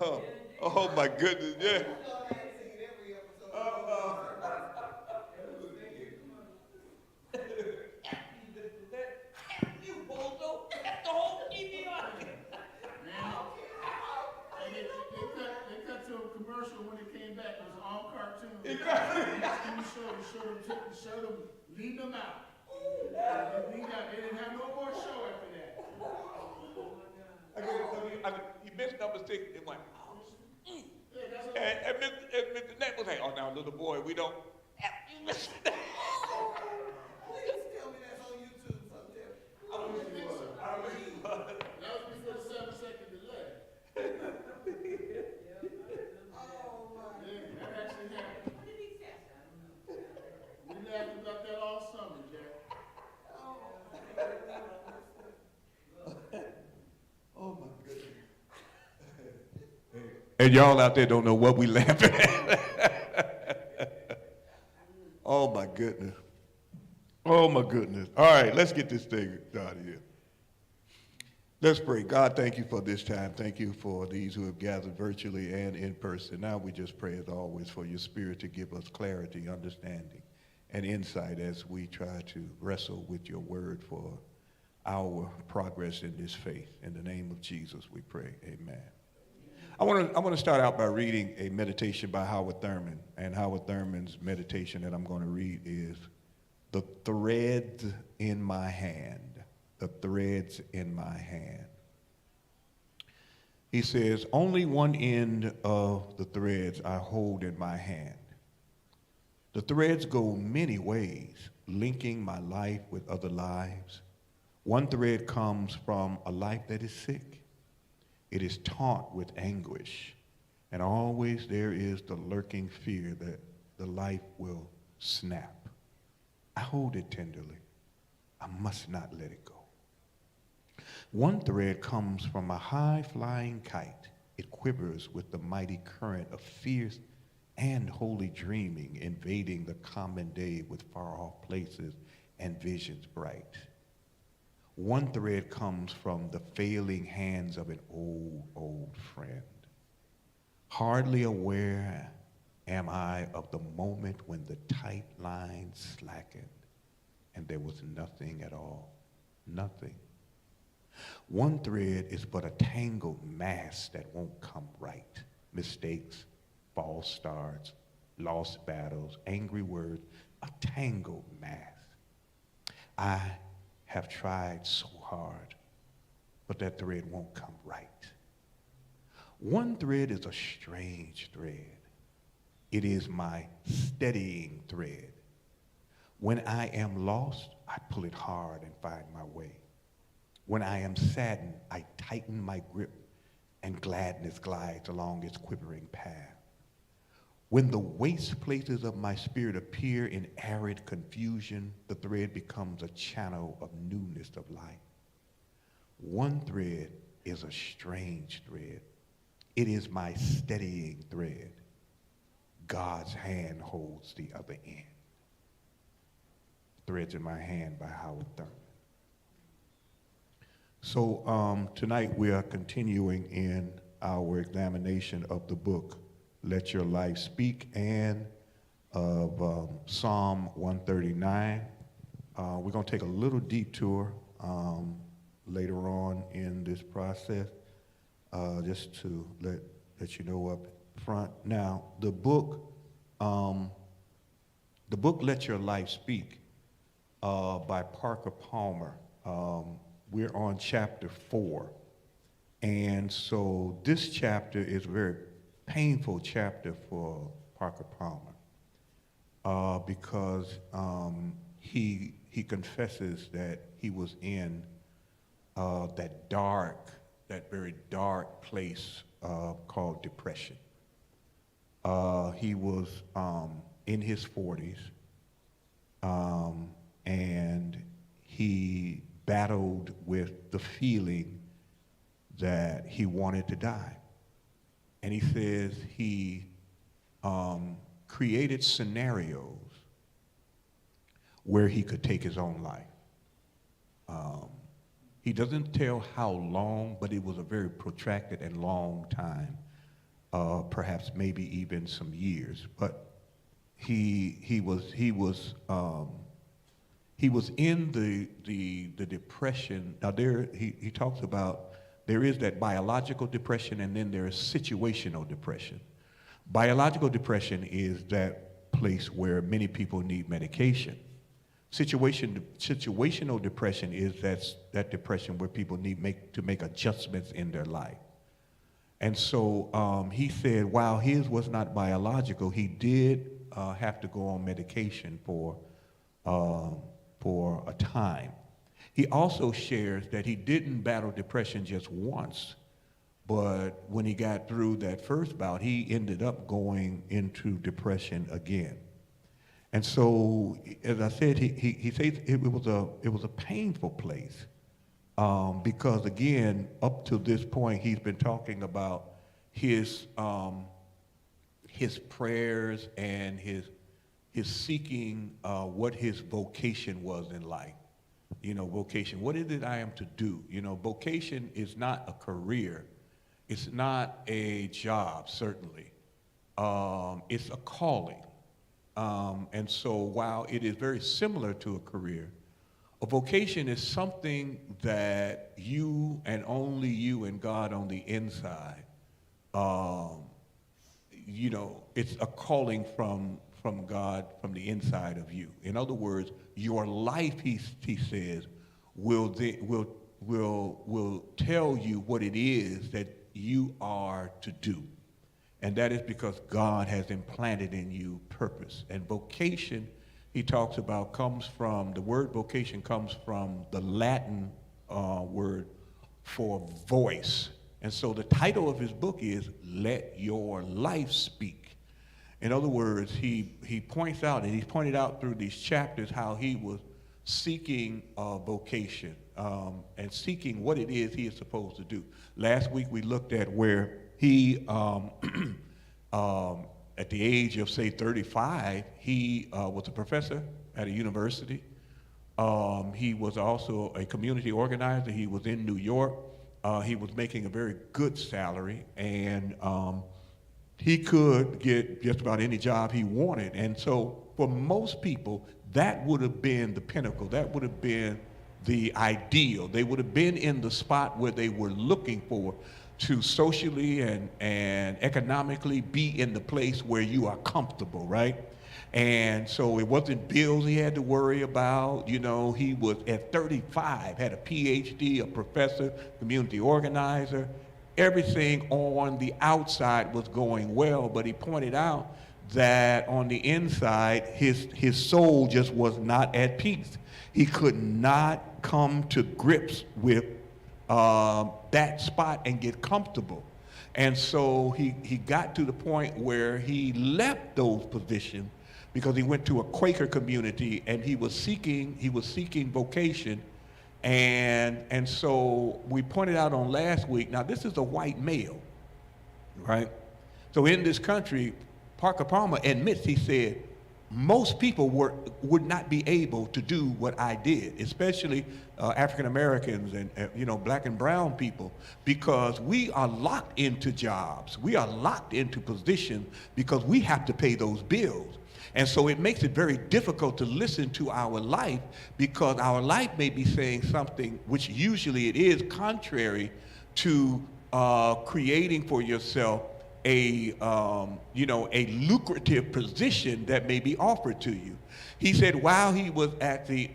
Oh, oh my goodness, yeah. You bozo, that's the whole TV audience. And they cut to a commercial when it came back. It was all cartoons. Exactly. Steve showed them leading them out. They didn't have no more show after that. He missed number 6 and went, Yeah, that's what and Mr. Neck was like, oh, now, little boy, we don't. You missed that. Please tell me that's on YouTube sometime. I wish it was. I wish it was. that was before the 7-second delay. Oh my. Yeah, that actually happened. We laughed about that all summer, Jack. Oh my goodness. And y'all out there don't know what we laughing at. Oh my goodness. Oh my goodness. All right, let's get this thing out of here. Let's pray. God, thank you for this time. Thank you for these who have gathered virtually and in person. Now we just pray as always for your spirit to give us clarity, understanding, and insight as we try to wrestle with your word for our progress in this faith. In the name of Jesus, we pray. Amen. I want to start out by reading a meditation by Howard Thurman. And Howard Thurman's meditation that I'm going to read is The Threads in My Hand. The threads in my hand. He says, only one end of the threads I hold in my hand. The threads go many ways, linking my life with other lives. One thread comes from a life that is sick. It is taut with anguish, and always there is the lurking fear that the life will snap. I hold it tenderly. I must not let it go. One thread comes from a high-flying kite. It quivers with the mighty current of fierce and holy dreaming, invading the common day with far-off places and visions bright. One thread comes from the failing hands of an old, old friend. Hardly aware am I of the moment when the tight line slackened and there was nothing at all, nothing. One thread is but a tangled mass that won't come right. Mistakes, false starts, lost battles, angry words, a tangled mass. I have tried so hard, but that thread won't come right. One thread is a strange thread. It is my steadying thread. When I am lost, I pull it hard and find my way. When I am saddened, I tighten my grip and gladness glides along its quivering path. When the waste places of my spirit appear in arid confusion, the thread becomes a channel of newness of life. One thread is a strange thread. It is my steadying thread. God's hand holds the other end. Threads in My Hand by Howard Thurman. So tonight we are continuing in our examination of the book, Let Your Life Speak, and of Psalm 139. We're going to take a little detour later on in this process, just to let you know up front. Now, the book Let Your Life Speak by Parker Palmer. We're on chapter 4. And so this chapter is a very painful chapter for Parker Palmer because he confesses that he was in that very dark place called depression. He was in his 40s, and he battled with the feeling that he wanted to die. And he says he created scenarios where he could take his own life. He doesn't tell how long, but it was a very protracted and long time, perhaps maybe even some years. But he was in the depression. Now he talks about there is that biological depression, and then there is situational depression. Biological depression is that place where many people need medication. Situational depression is that depression where people need to make adjustments in their life. And so he said while his was not biological, he did have to go on medication for a time. He also shares that he didn't battle depression just once, but when he got through that first bout, he ended up going into depression again. And so, as I said, he says it was a painful place because again, up to this point, he's been talking about his prayers and his seeking what his vocation was in life. You know, vocation. What is it I am to do? You know, vocation is not a career. It's not a job, certainly. It's a calling. And so while it is very similar to a career, a vocation is something that you and only you and God on the inside, you know, it's a calling from God from the inside of you. In other words, your life, he says, will tell you what it is that you are to do. And that is because God has implanted in you purpose. And vocation, he talks about, the word vocation comes from the Latin word for voice. And so the title of his book is Let Your Life Speak. In other words, he points out, and he's pointed out through these chapters, how he was seeking a vocation and seeking what it is he is supposed to do. Last week we looked at where he, at the age of, say, 35, he was a professor at a university. He was also a community organizer. He was in New York. He was making a very good salary, and he could get just about any job he wanted. And so for most people, that would have been the pinnacle. That would have been the ideal. They would have been in the spot where they were looking for to socially and economically be in the place where you are comfortable, right? And so it wasn't bills he had to worry about. You know, he was at 35, had a PhD, a professor, community organizer. Everything on the outside was going well, but he pointed out that on the inside, his soul just was not at peace. He could not come to grips with that spot and get comfortable. And so he got to the point where he left those positions because he went to a Quaker community and he was seeking vocation. And so we pointed out on last week, now this is a white male, right? So in this country, Parker Palmer admits, he said, most people would not be able to do what I did, especially African Americans and black and brown people, because we are locked into jobs. We are locked into positions because we have to pay those bills. And so it makes it very difficult to listen to our life, because our life may be saying something which usually it is contrary to creating for yourself a lucrative position that may be offered to you. He said while he was at the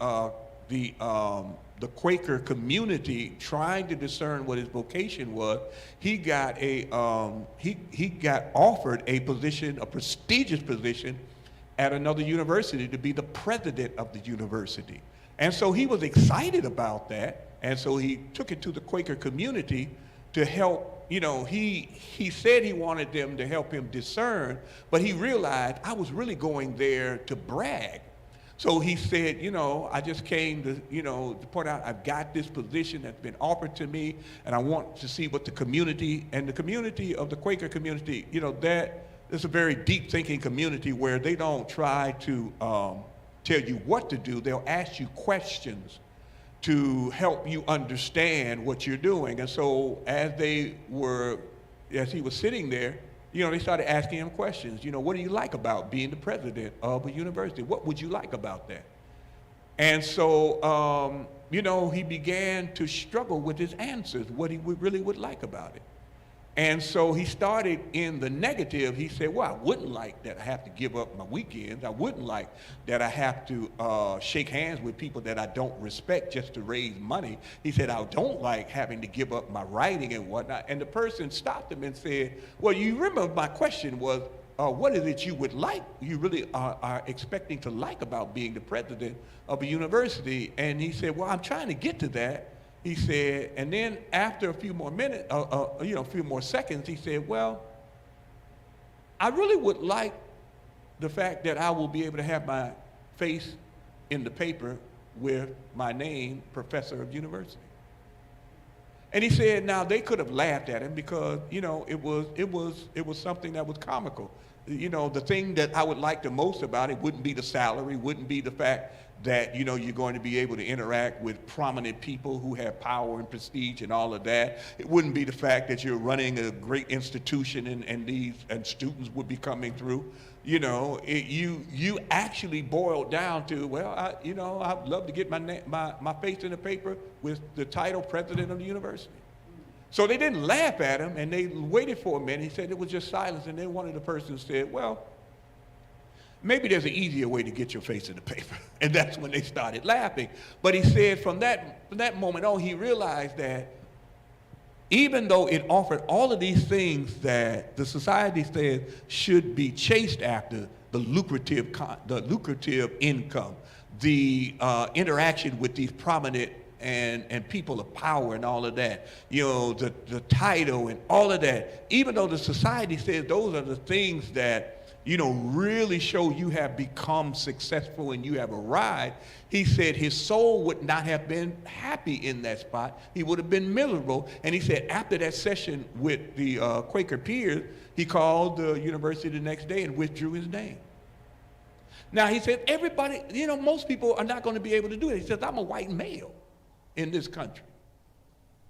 Quaker community trying to discern what his vocation was, he got offered a position, a prestigious position at another university, to be the president of the university. And so he was excited about that, and so he took it to the Quaker community to help. He said he wanted them to help him discern, but he realized I was really going there to brag. So he said, I just came to point out I've got this position that's been offered to me, and I want to see what the community of the Quaker community, that it's a very deep thinking community where they don't try to tell you what to do. They'll ask you questions to help you understand what you're doing. And so as he was sitting there, they started asking him questions. What do you like about being the president of a university? What would you like about that? And so, he began to struggle with his answers, what he really would like about it. And so he started in the negative. He said, well, I wouldn't like that I have to give up my weekends. I wouldn't like that I have to shake hands with people that I don't respect just to raise money. He said, I don't like having to give up my writing and whatnot. And the person stopped him and said, well, you remember my question was, what is it you would like, you really are expecting to like about being the president of a university? And he said, well, I'm trying to get to that. He said, and then after a few more minutes, a few more seconds, he said, well, I really would like the fact that I will be able to have my face in the paper with my name, professor of university. And he said, now they could have laughed at him because, it was something that was comical. The thing that I would like the most about it wouldn't be the salary, wouldn't be the fact that, you're going to be able to interact with prominent people who have power and prestige and all of that. It wouldn't be the fact that you're running a great institution and students would be coming through. You actually boiled down to, well, I'd love to get my face in the paper with the title president of the university. So they didn't laugh at him, and they waited for a minute. He said it was just silence, and then one of the persons said, well, maybe there's an easier way to get your face in the paper. And that's when they started laughing. But he said from that moment on, he realized that even though it offered all of these things that the society said should be chased after, the lucrative income, the interaction with these prominent and people of power and all of that, the title and all of that, even though the society says those are the things that really show you have become successful and you have arrived, he said his soul would not have been happy in that spot. He would have been miserable. And he said after that session with the Quaker peers, he called the university the next day and withdrew his name. Now he said everybody, most people are not going to be able to do it. He says, I'm a white male in this country.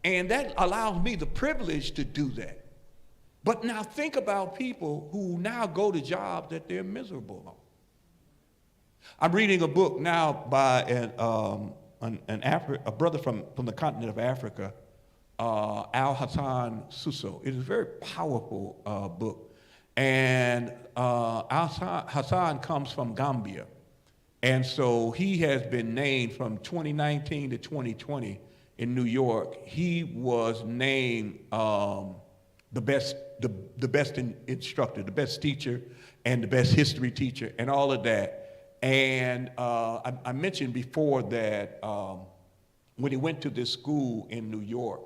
And that allows me the privilege to do that. But now think about people who now go to jobs that they're miserable on. I'm reading a book now by a brother from the continent of Africa, Al-Hassan Suso. It is a very powerful book. And Al-Hassan comes from Gambia. And so he has been named from 2019 to 2020 in New York. He was named the best instructor, the best teacher, and the best history teacher, and all of that. And I mentioned before that when he went to this school in New York,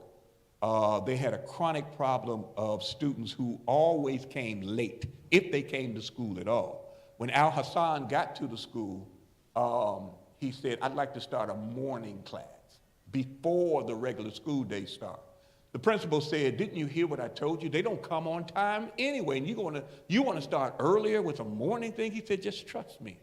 they had a chronic problem of students who always came late, if they came to school at all. When Al-Hassan got to the school, he said, I'd like to start a morning class before the regular school day starts. The principal said, didn't you hear what I told you? They don't come on time anyway, and you want to start earlier with a morning thing? He said, just trust me.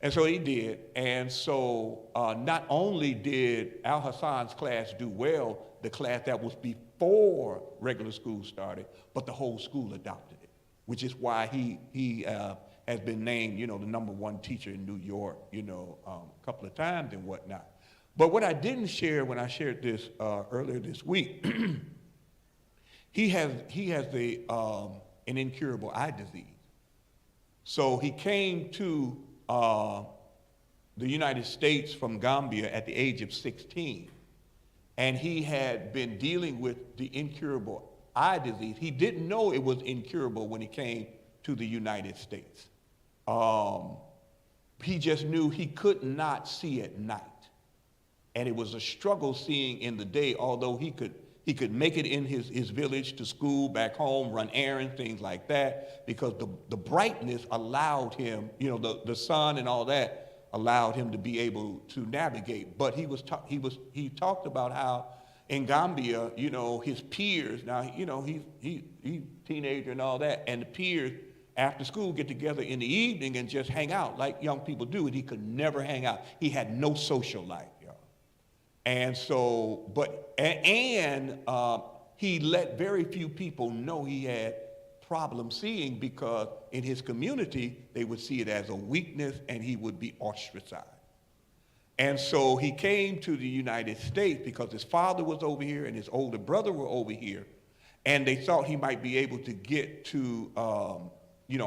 And so he did. And so not only did Al-Hassan's class do well, the class that was before regular school started, but the whole school adopted it, which is why he has been named, the #1 teacher in New York, a couple of times and whatnot. But what I didn't share when I shared this earlier this week, he has an incurable eye disease. So he came to the United States from Gambia at the age of 16, and he had been dealing with the incurable eye disease. He didn't know it was incurable when he came to the United States. He just knew he could not see at night. And it was a struggle seeing in the day, although he could make it in his village to school, back home, run errands, things like that, because the brightness allowed him, the sun and all that allowed him to be able to navigate. But he talked about how in Gambia, his peers, now, he's teenager and all that, and the peers after school get together in the evening and just hang out like young people do, and he could never hang out. He had no social life. And so, he let very few people know he had problem seeing, because in his community, they would see it as a weakness and he would be ostracized. And so he came to the United States because his father was over here and his older brother were over here, and they thought he might be able to get to a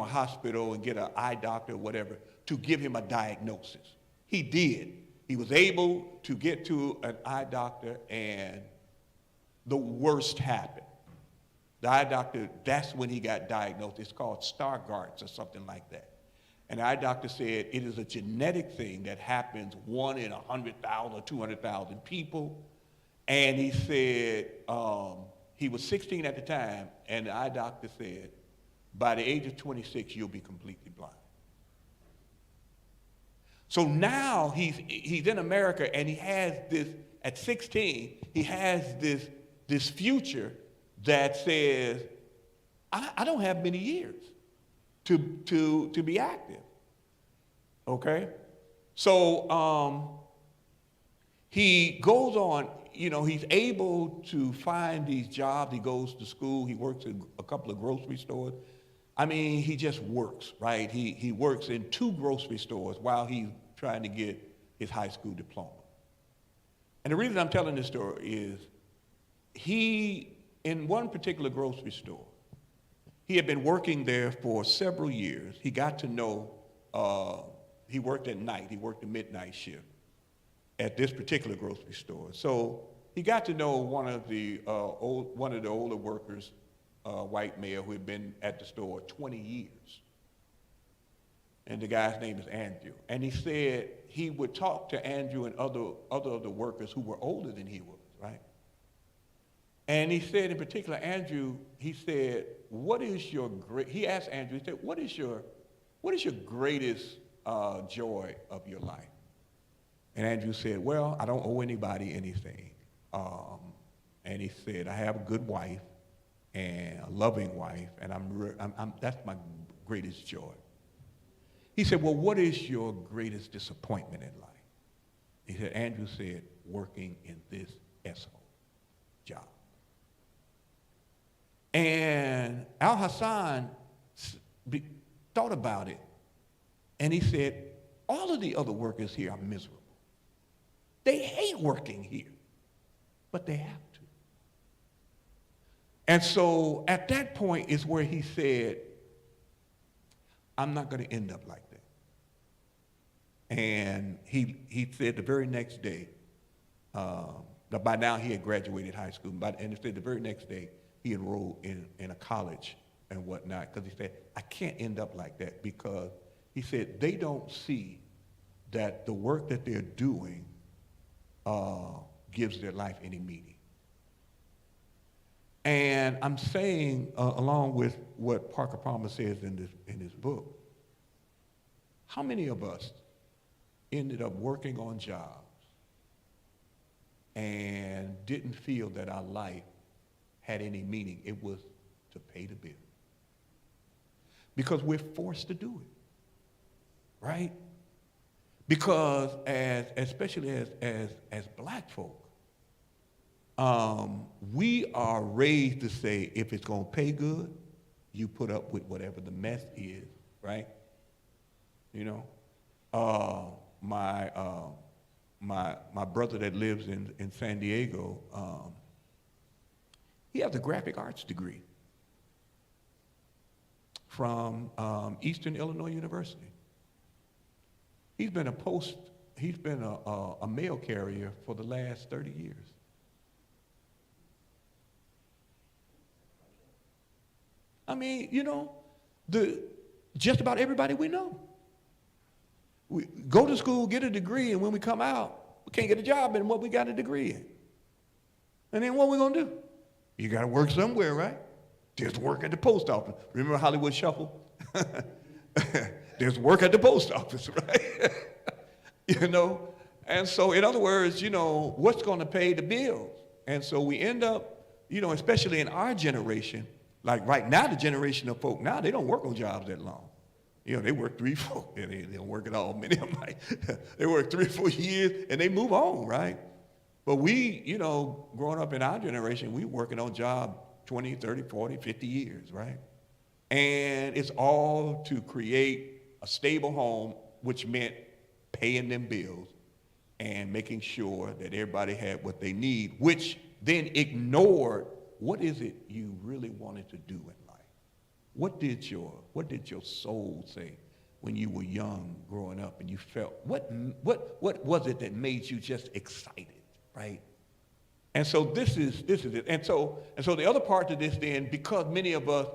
hospital and get an eye doctor or whatever to give him a diagnosis. He did. He was able to get to an eye doctor, and the worst happened. The eye doctor, that's when he got diagnosed. It's called Stargardt's or something like that. And the eye doctor said it is a genetic thing that happens 1 in 100,000 or 200,000 people. And he said, he was 16 at the time, and the eye doctor said, by the age of 26, you'll be completely blind. So now he's in America, and he has this, at 16, he has this future that says, I don't have many years to be active. Okay? So he goes on, he's able to find these jobs. He goes to school. He works in a couple of grocery stores. I mean, he just works, right? He works in 2 grocery stores while he's trying to get his high school diploma. And the reason I'm telling this story is in one particular grocery store, he had been working there for several years. He got to know, he worked at night. He worked the midnight shift at this particular grocery store. So he got to know one of the older workers, white male, who had been at the store 20 years. And the guy's name is Andrew. And he said he would talk to Andrew and other of the workers who were older than he was, right? And he said in particular, Andrew, he said, he asked Andrew, he said, what is your greatest joy of your life? And Andrew said, well, I don't owe anybody anything. And he said, I have a good wife and a loving wife, and that's my greatest joy. He said, well, what is your greatest disappointment in life? He said, Andrew said, working in this asshole job. And Al-Hassan thought about it, and he said, all of the other workers here are miserable. They hate working here, but they have to. And so at that point is where he said, I'm not going to end up like that. And he said the very next day, by now he had graduated high school, and he said the very next day he enrolled in a college and whatnot, because he said, I can't end up like that, because he said they don't see that the work that they're doing gives their life any meaning. And I'm saying, along with what Parker Palmer says in his book, how many of us ended up working on jobs and didn't feel that our life had any meaning? It was to pay the bill. Because we're forced to do it, right? Because especially as black folk, we are raised to say, if it's going to pay good, you put up with whatever the mess is, right? My brother that lives in San Diego, he has a graphic arts degree from Eastern Illinois University. He's been a mail carrier for the last 30 years. I mean, just about everybody we know. We go to school, get a degree, and when we come out, we can't get a job in what we got a degree in. And then what are we going to do? You got to work somewhere, right? There's work at the post office. Remember Hollywood Shuffle? There's work at the post office, right? And so in other words, what's going to pay the bills? And so we end up, especially in our generation, like right now, the generation of folk now, they don't work on jobs that long. They work 3, 4, they don't work at all. Many of them, they work 3 or 4 years and they move on, right? But we, growing up in our generation, we working on job 20, 30, 40, 50 years, right? And it's all to create a stable home, which meant paying them bills and making sure that everybody had what they need, which then ignored what is it you really wanted to do in life. What did your soul say when you were young growing up and you felt, what was it that made you just excited, right? And so this is it. And so the other part to this then, because many of us,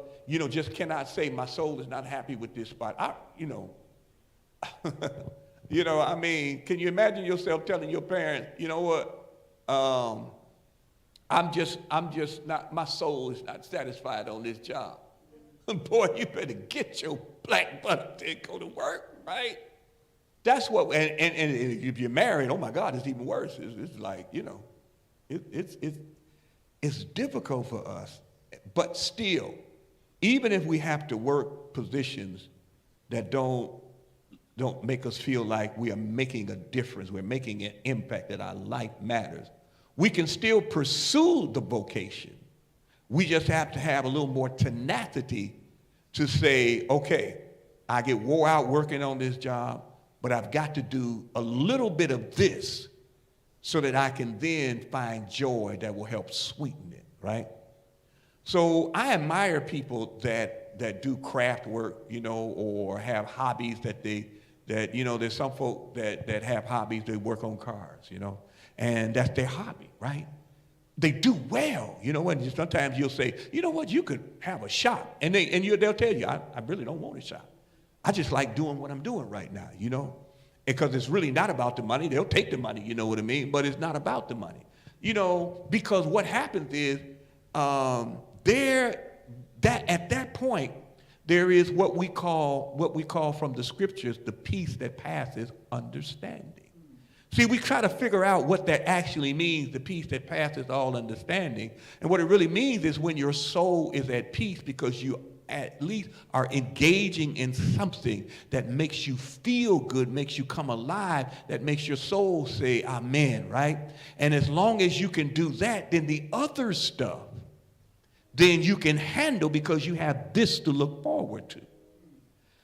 just cannot say my soul is not happy with this spot. I mean, can you imagine yourself telling your parents, you know what, I'm just not, my soul is not satisfied on this job. Boy, you better get your black butt up there and go to work, right? That's what, and if you're married, oh my God, it's even worse. It's like, it's difficult for us, but still, even if we have to work positions that don't make us feel like we are making a difference, we're making an impact, that our life matters, we can still pursue the vocation. We just have to have a little more tenacity to say, okay, I get wore out working on this job, but I've got to do a little bit of this so that I can then find joy that will help sweeten it, right? So I admire people that do craft work, or have hobbies there's some folk that have hobbies, they work on cars, and that's their hobby, right? They do well, and sometimes you'll say, you know what, you could have a shop, and they'll tell you, I really don't want a shop. I just like doing what I'm doing right now, because it's really not about the money. They'll take the money, you know what I mean, but it's not about the money, because what happens is at that point, there is what we call from the scriptures the peace that passes understanding. See, we try to figure out what that actually means, the peace that passes all understanding. And what it really means is when your soul is at peace because you at least are engaging in something that makes you feel good, makes you come alive, that makes your soul say amen, right? And as long as you can do that, then the other stuff, then you can handle because you have this to look forward to.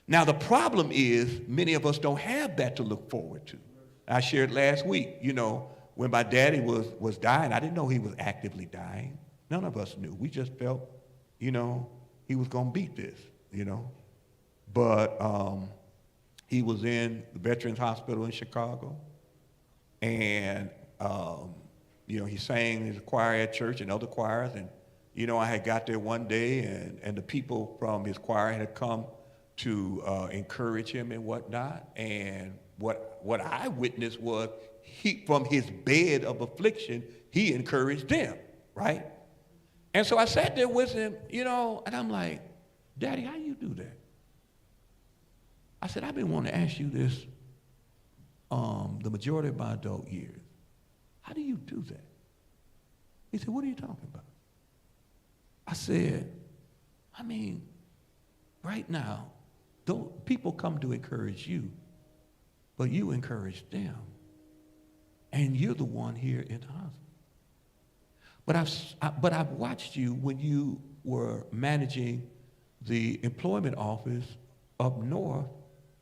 Now, the problem is many of us don't have that to look forward to. I shared last week, when my daddy was dying, I didn't know he was actively dying. None of us knew. We just felt, he was going to beat this, But he was in the Veterans Hospital in Chicago, and, he sang in his choir at church and other choirs, and I had got there one day, and the people from his choir had come to encourage him and whatnot. And what I witnessed was from his bed of affliction, he encouraged them, right? And so I sat there with him, and I'm like, Daddy, how you do that? I said, I've been wanting to ask you this the majority of my adult years. How do you do that? He said, what are you talking about? I said, right now, people come to encourage you, but you encourage them. And you're the one here in the hospital. But I've watched you when you were managing the employment office up north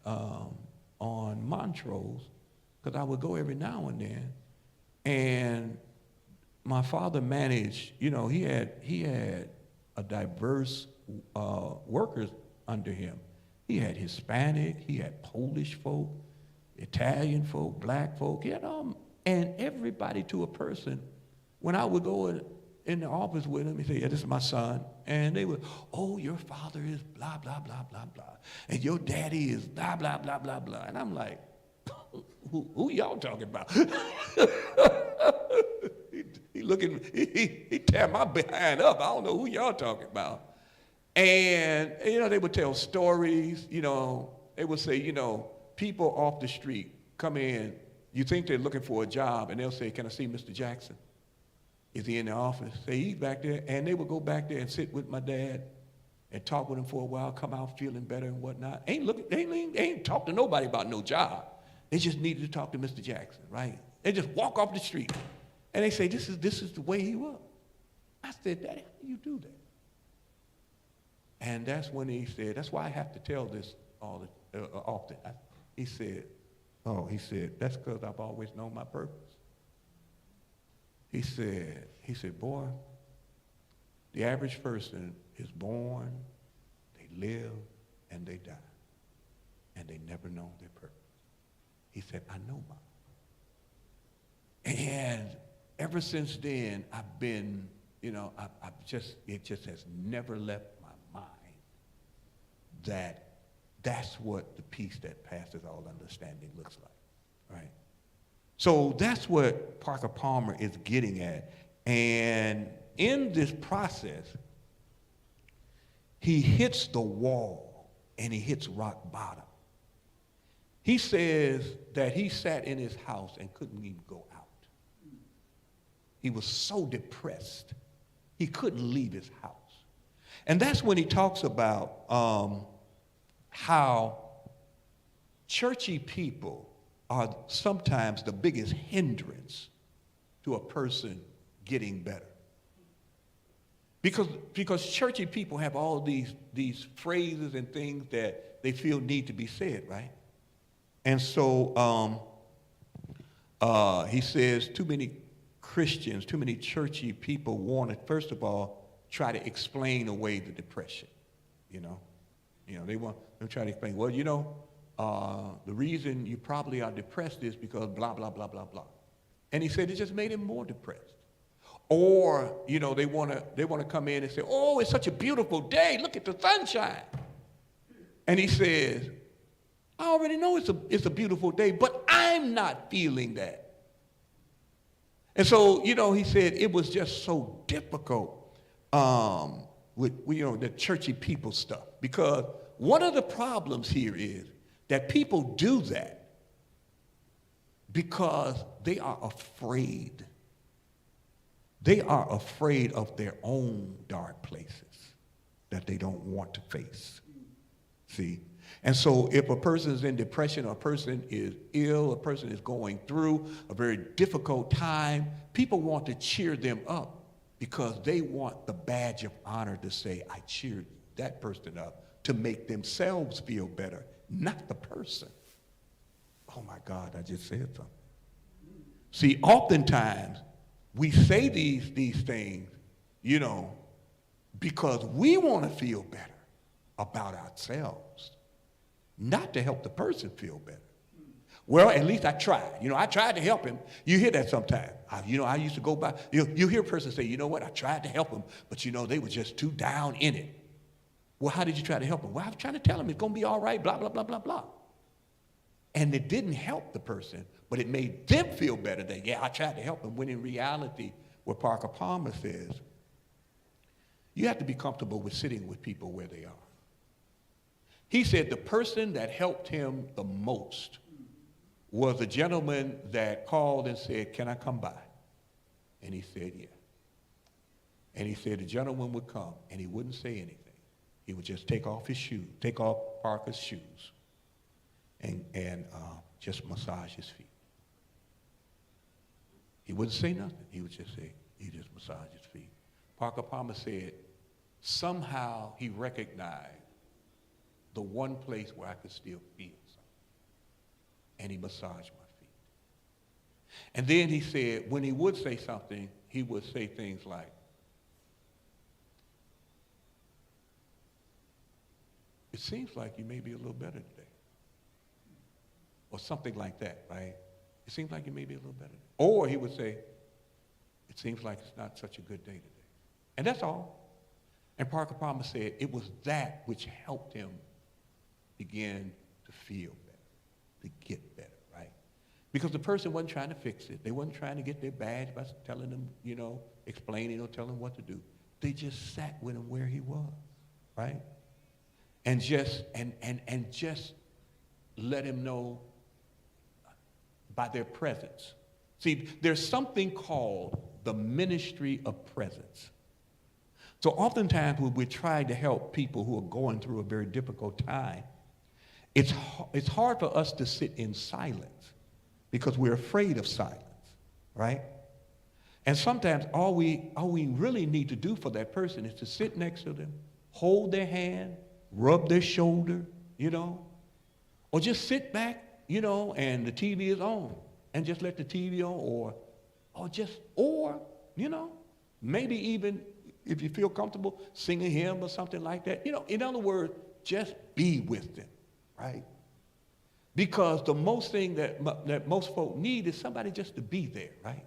on Montrose, because I would go every now and then. And my father managed, he had a diverse workers under him. He had Hispanic, he had Polish folk, Italian folk, black folk, and everybody to a person. When I would go in the office with him, he'd say, yeah, this is my son. And they would, oh, your father is blah, blah, blah, blah, blah. And your daddy is blah, blah, blah, blah, blah. And I'm like, who y'all talking about? he tear my behind up. I don't know who y'all talking about. And, they would tell stories, they would say, people off the street come in, you think they're looking for a job, and they'll say, can I see Mr. Jackson? Is he in the office? Say, he's back there. And they would go back there and sit with my dad and talk with him for a while, come out feeling better and whatnot. Ain't talk to nobody about no job. They just needed to talk to Mr. Jackson, right? They just walk off the street. And they say, this is the way he was. I said, Daddy, how do you do that? And that's when he said, that's why I have to tell this often. He said, that's because I've always known my purpose. He said, boy, the average person is born, they live, and they die. And they never know their purpose. He said, I know mine. And ever since then, I've been, it just has never left my mind that's what the peace that passes all understanding looks like, right? So that's what Parker Palmer is getting at. And in this process, he hits the wall and he hits rock bottom. He says that he sat in his house and couldn't even go out. He was so depressed, he couldn't leave his house. And that's when he talks about how churchy people are sometimes the biggest hindrance to a person getting better. Because churchy people have all these phrases and things that they feel need to be said, right? And so he says too many Christians, too many churchy people want to, first of all, try to explain away the depression, They try to explain, well, the reason you probably are depressed is because blah, blah, blah, blah, blah. And he said it just made him more depressed. Or, they want to come in and say, oh, it's such a beautiful day. Look at the sunshine. And he says, I already know it's a beautiful day, but I'm not feeling that. And so, he said it was just so difficult with the churchy people stuff. Because one of the problems here is that people do that because they are afraid. They are afraid of their own dark places that they don't want to face. See? And so if a person is in depression, or a person is ill, a person is going through a very difficult time, people want to cheer them up because they want the badge of honor to say, I cheered that person up, to make themselves feel better, not the person. Oh my God, I just said something. See, oftentimes we say these things, because we want to feel better about ourselves, not to help the person feel better. Well, at least I tried. I tried to help him. You hear that sometimes. I used to go by. You hear a person say, you know what, I tried to help him, but they were just too down in it. Well, how did you try to help him? Well, I was trying to tell him it's going to be all right, blah, blah, blah, blah, blah. And it didn't help the person, but it made them feel better that, yeah, I tried to help him, when in reality, what Parker Palmer says, you have to be comfortable with sitting with people where they are. He said the person that helped him the most was a gentleman that called and said, can I come by? And he said, yeah. And he said the gentleman would come and he wouldn't say anything. He would just take off Parker's shoes and just massage his feet. He wouldn't say nothing. He would just massage his feet. Parker Palmer said, somehow he recognized the one place where I could still feel something. And he massaged my feet. And then he said, when he would say something, he would say things like, it seems like you may be a little better today. Or something like that, right? It seems like you may be a little better. Or he would say, it seems like it's not such a good day today. And that's all. And Parker Palmer said it was that which helped him begin to feel better, to get better, right? Because the person wasn't trying to fix it. They wasn't trying to get their badge by telling them, explaining or telling them what to do. They just sat with him where he was, right? And just let him know by their presence. See, there's something called the ministry of presence. So oftentimes when we're trying to help people who are going through a very difficult time, it's hard for us to sit in silence because we're afraid of silence, right? And sometimes all we really need to do for that person is to sit next to them, hold their hand, rub their shoulder, or just sit back, and the TV is on, and just let the TV on, or maybe even if you feel comfortable, sing a hymn or something like that. In other words, just be with them, right? Because the most thing that most folk need is somebody just to be there, right?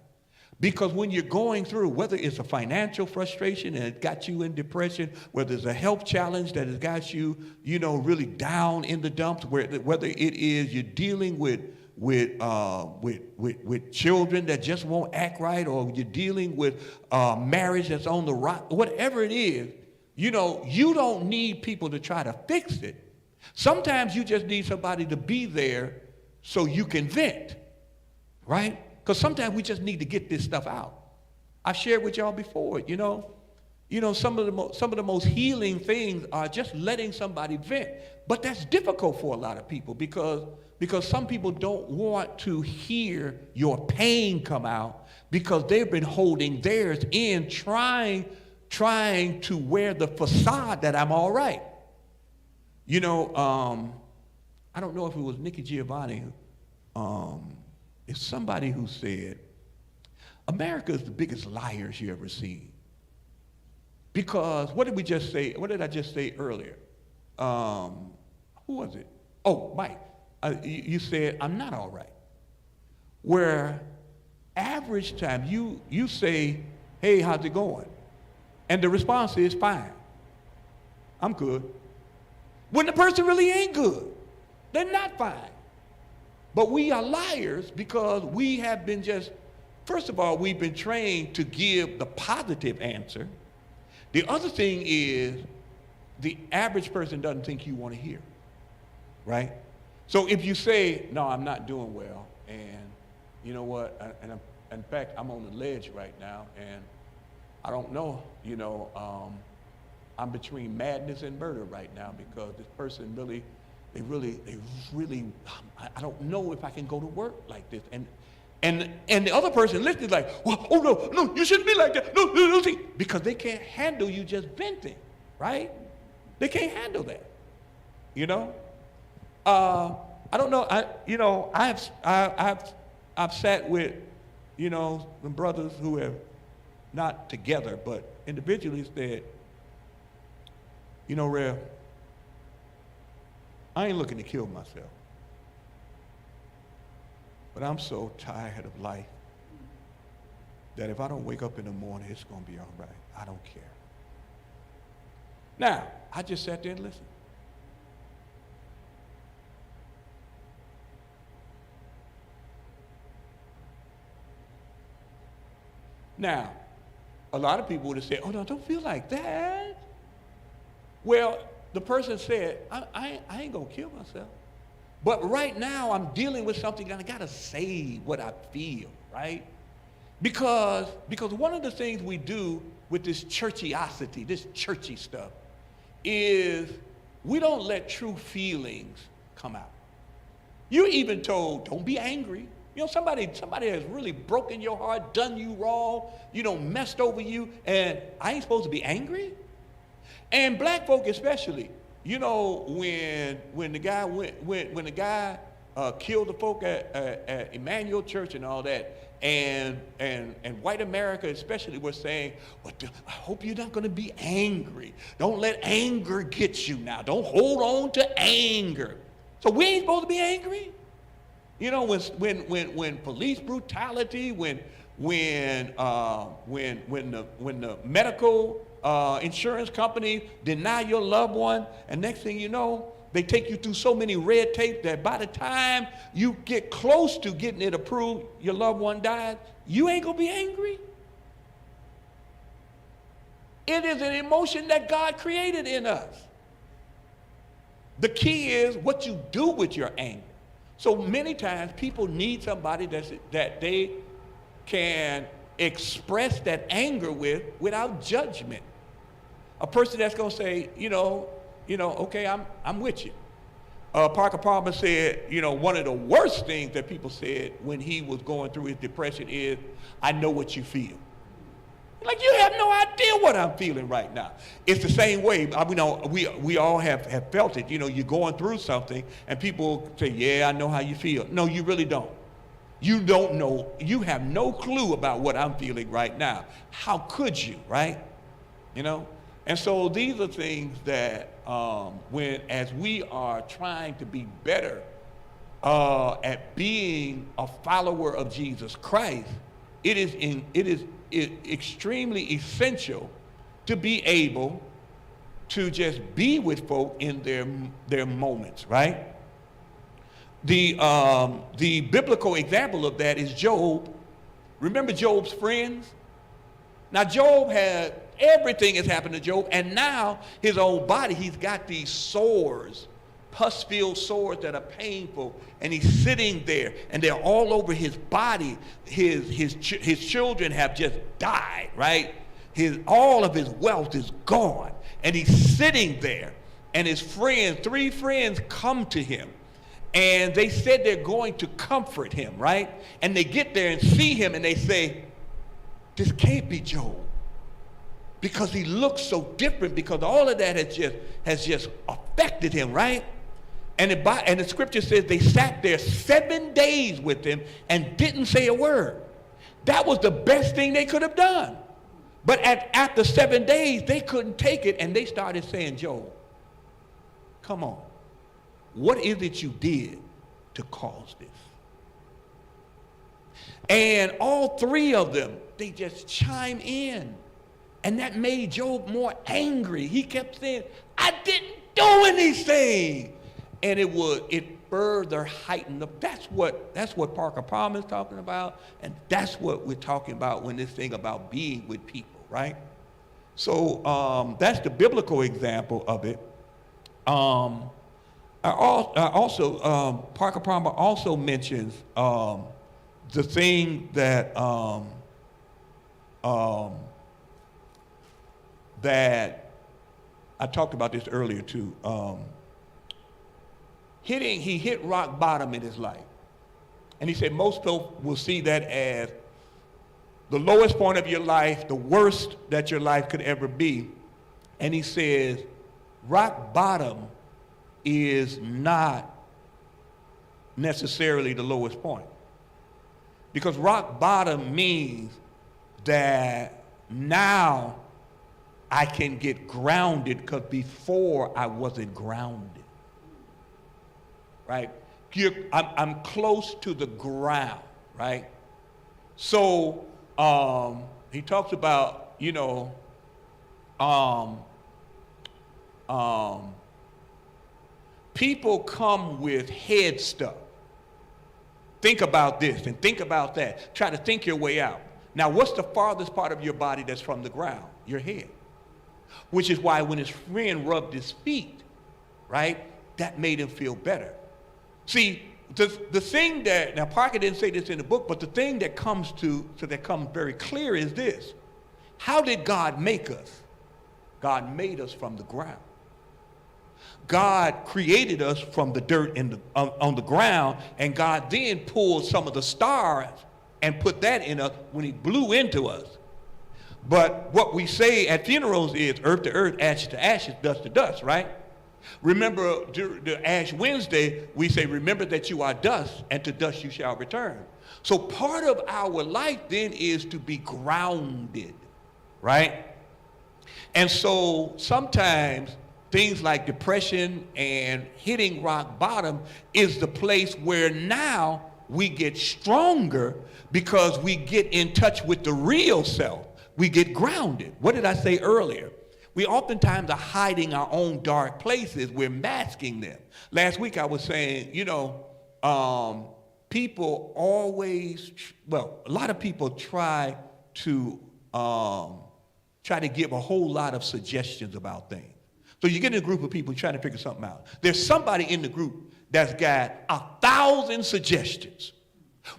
Because when you're going through, whether it's a financial frustration and it got you in depression, whether it's a health challenge that has got you, really down in the dumps, whether it is you're dealing with children that just won't act right, or you're dealing with marriage that's on the rock, whatever it is, you don't need people to try to fix it. Sometimes you just need somebody to be there so you can vent, right? Because sometimes we just need to get this stuff out. I've shared with y'all before, some of the most healing things are just letting somebody vent. But that's difficult for a lot of people because some people don't want to hear your pain come out because they've been holding theirs in, trying to wear the facade that I'm all right. I don't know if it was Nikki Giovanni, it's somebody who said, America is the biggest liars you ever seen. Because what did I just say earlier? Who was it? Oh, Mike. You said, I'm not all right. Where average time, you say, hey, how's it going? And the response is, fine. I'm good. When the person really ain't good, they're not fine. But we are liars because we have been first of all, we've been trained to give the positive answer. The other thing is the average person doesn't think you want to hear, right? So if you say, no, I'm not doing well, and you know what, in fact, I'm on the ledge right now, and I don't know, I'm between madness and murder right now because this person really, I don't know if I can go to work like this. And the other person listening is like, well, oh no, you shouldn't be like that. No, see, because they can't handle you just venting, right? They can't handle that, I don't know. I've sat with, some brothers who have not together, but individually said, Rev, I ain't looking to kill myself. But I'm so tired of life that if I don't wake up in the morning, it's going to be all right. I don't care. Now, I just sat there and listened. Now, a lot of people would have said, oh, no, don't feel like that. Well, the person said, I ain't going to kill myself. But right now, I'm dealing with something that I got to say what I feel, right? Because one of the things we do with this churchiosity, this churchy stuff, is we don't let true feelings come out. You're even told, don't be angry. Somebody has really broken your heart, done you wrong, messed over you, and I ain't supposed to be angry? And black folk especially, when the guy killed the folk at Emmanuel Church and all that, and white America especially was saying, well, I hope you're not going to be angry. Don't let anger get you now. Don't hold on to anger. So we ain't supposed to be angry? When police brutality, when the medical insurance company deny your loved one, and next thing you know, they take you through so many red tape that by the time you get close to getting it approved, your loved one died, you ain't gonna be angry. It is an emotion that God created in us. The key is what you do with your anger. So many times people need somebody that they can express that anger without judgment. A person that's going to say, okay, I'm with you. Parker Palmer said, one of the worst things that people said when he was going through his depression is, I know what you feel. Like, you have no idea what I'm feeling right now. It's the same way. We all have felt it. You know, you're going through something, and people say, yeah, I know how you feel. No, you really don't. You don't know. You have no clue about what I'm feeling right now. How could you, right? You know? And so these are things that as we are trying to be better at being a follower of Jesus Christ, it is extremely essential to be able to just be with folk in their moments, right? The biblical example of that is Job. Remember Job's friends? Now Job had, everything has happened to Job, and now his own body, he's got these sores, pus-filled sores that are painful, and he's sitting there, and they're all over his body. His children have just died, right? All of his wealth is gone, and he's sitting there, and his friends, 3 friends, come to him, and they said they're going to comfort him, right? And they get there and see him, and they say, this can't be Job, because he looks so different, because all of that has just affected him, right? And the scripture says they sat there 7 days with him and didn't say a word. That was the best thing they could have done. But after 7 days, they couldn't take it, and they started saying, Job, come on, what is it you did to cause this? And all 3 of them, they just chime in. And that made Job more angry. He kept saying, I didn't do anything. And it further heightened up. That's what Parker Palmer is talking about. And that's what we're talking about when this thing about being with people, right? So that's the biblical example of it. Parker Palmer also mentions the thing that that I talked about this earlier too. He hit rock bottom in his life. And he said most people will see that as the lowest point of your life, the worst that your life could ever be. And he says, rock bottom is not necessarily the lowest point. Because rock bottom means that now I can get grounded, because before I wasn't grounded. Right? I'm close to the ground, right? So he talks about, people come with head stuff. Think about this and think about that. Try to think your way out. Now, what's the farthest part of your body that's from the ground? Your head. Which is why when his friend rubbed his feet, right, that made him feel better. See, the thing that, now Parker didn't say this in the book, but the thing that comes very clear is this. How did God make us? God made us from the ground. God created us from the dirt on the ground, and God then pulled some of the stars and put that in us when he blew into us. But what we say at funerals is earth to earth, ashes to ashes, dust to dust, right? Remember, the Ash Wednesday, we say, remember that you are dust, and to dust you shall return. So part of our life then is to be grounded, right? And so sometimes things like depression and hitting rock bottom is the place where now we get stronger, because we get in touch with the real self. We get grounded. What did I say earlier? We oftentimes are hiding our own dark places. We're masking them. Last week I was saying, people always, a lot of people try to give a whole lot of suggestions about things. So you get in a group of people trying to figure something out. There's somebody in the group that's got 1,000 suggestions.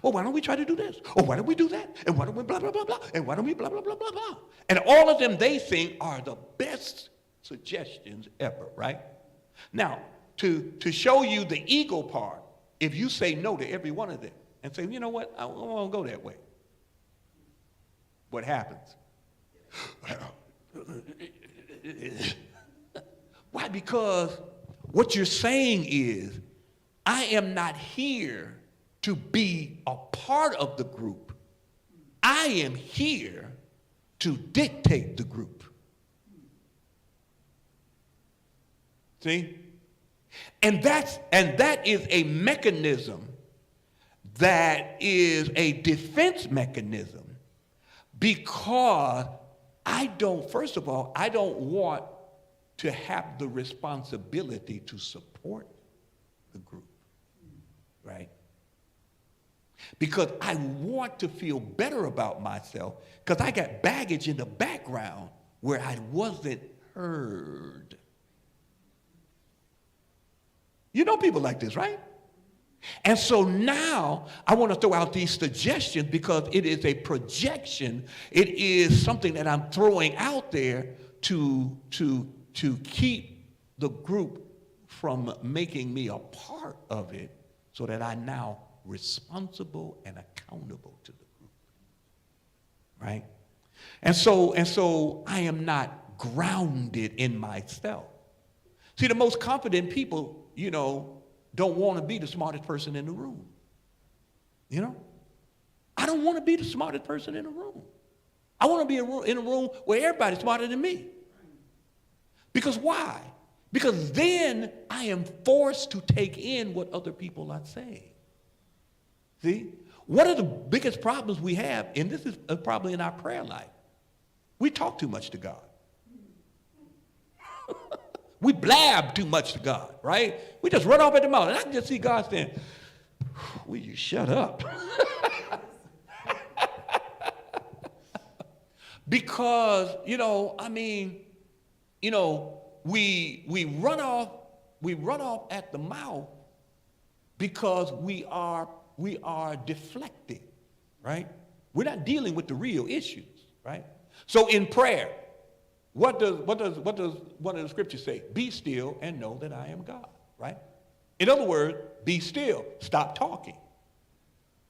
Well, why don't we try to do this? Or why don't we do that? And why don't we blah, blah, blah, blah? And why don't we blah, blah, blah, blah, blah? And all of them they think are the best suggestions ever, right? Now, to show you the ego part, if you say no to every one of them and say, you know what, I don't want to go that way, what happens? Why? Because what you're saying is, I am not here to be a part of the group. I am here to dictate the group. See? And that is a mechanism that is a defense mechanism, because first of all, I don't want to have the responsibility to support the group, right? Because I want to feel better about myself, because I got baggage in the background where I wasn't heard. You know people like this, right? And so now I want to throw out these suggestions because it is a projection. It is something that I'm throwing out there to keep the group from making me a part of it, so that I'm now responsible and accountable to the group, right? And so I am not grounded in myself. See, the most confident people, don't want to be the smartest person in the room. I don't want to be the smartest person in the room. I want to be in a room where everybody's smarter than me. Because why? Because then I am forced to take in what other people are saying. See? One of the biggest problems we have, and this is probably in our prayer life, we talk too much to God. We blab too much to God, right? We just run off at the mouth. And I can just see God saying, will you shut up? Because, we run off at the mouth because we are deflected, right? We're not dealing with the real issues, right? So in prayer, what does one of the scriptures say? Be still and know that I am God, right? In other words, be still. Stop talking.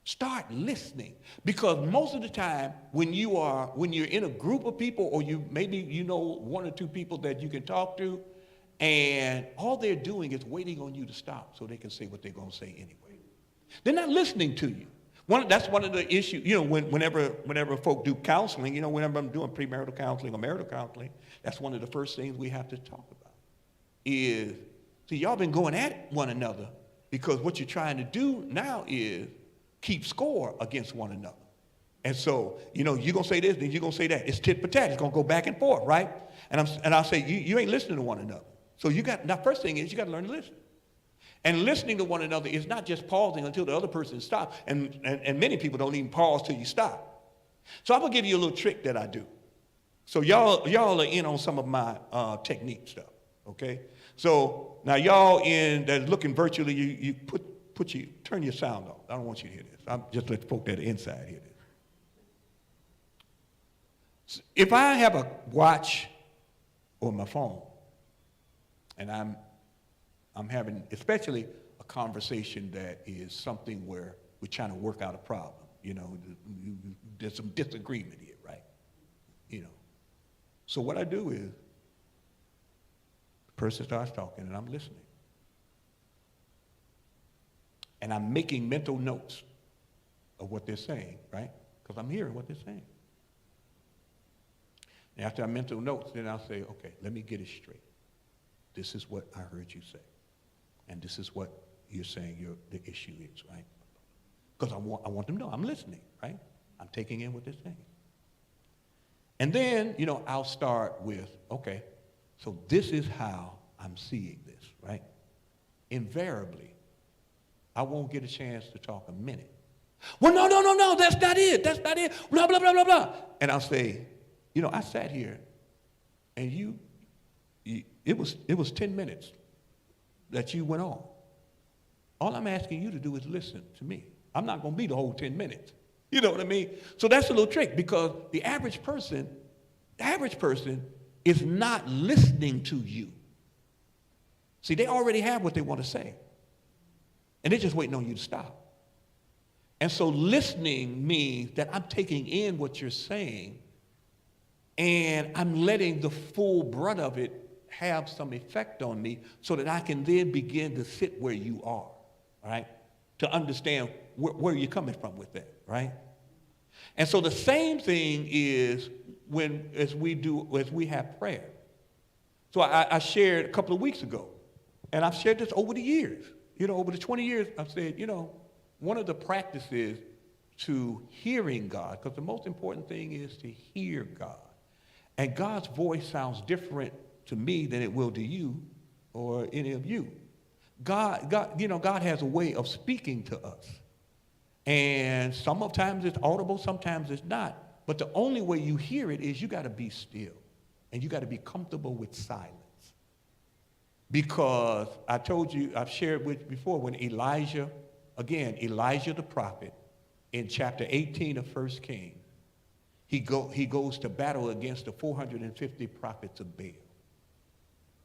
Start listening. Because most of the time when you're in a group of people, or maybe one or two people that you can talk to, and all they're doing is waiting on you to stop so they can say what they're going to say anyway. They're not listening to you. That's one of the issues, whenever folk do counseling, whenever I'm doing premarital counseling or marital counseling, that's one of the first things we have to talk about is, see, y'all been going at one another because what you're trying to do now is keep score against one another. And so, you're going to say this, then you're going to say that. It's tit for tat. It's going to go back and forth, right? And I'll say, you ain't listening to one another. So now first thing is you got to learn to listen. And listening to one another is not just pausing until the other person stops. And many people don't even pause till you stop. So I'm going to give you a little trick that I do. So y'all are in on some of my technique stuff, okay? So now y'all that's looking virtually, you turn your sound off. I don't want you to hear this. I'm just let the folk that are inside hear this. If I have a watch or my phone, and I'm having especially a conversation that is something where we're trying to work out a problem. There's some disagreement here, right? So what I do is the person starts talking and I'm listening. And I'm making mental notes of what they're saying, right? Because I'm hearing what they're saying. And after I mental notes, then I'll say, okay, let me get it straight. This is what I heard you say. And this is what you're saying the issue is, right? Because I want them to know I'm listening, right? I'm taking in what they're saying. And then, I'll start with, okay, so this is how I'm seeing this, right? Invariably, I won't get a chance to talk a minute. Well, no, that's not it, blah, blah, blah, blah, blah. And I'll say, I sat here and it was 10 minutes that you went on. All I'm asking you to do is listen to me. I'm not going to be the whole 10 minutes. You know what I mean? So that's a little trick, because the average person is not listening to you. See, they already have what they want to say. And they're just waiting on you to stop. And so listening means that I'm taking in what you're saying, And I'm letting the full brunt of it have some effect on me so that I can then begin to sit where you are, all right? To understand where you're coming from with that, right? And so the same thing is as we have prayer. So I shared a couple of weeks ago, and I've shared this over the years. Over the 20 years, I've said, one of the practices to hearing God, because the most important thing is to hear God. And God's voice sounds different to me than it will to you or any of you. God has a way of speaking to us. And sometimes it's audible, sometimes it's not. But the only way you hear it is you got to be still. And you got to be comfortable with silence. Because I told you, I've shared with you before, when Elijah the prophet, in chapter 18 of 1 Kings, he goes to battle against the 450 prophets of Baal.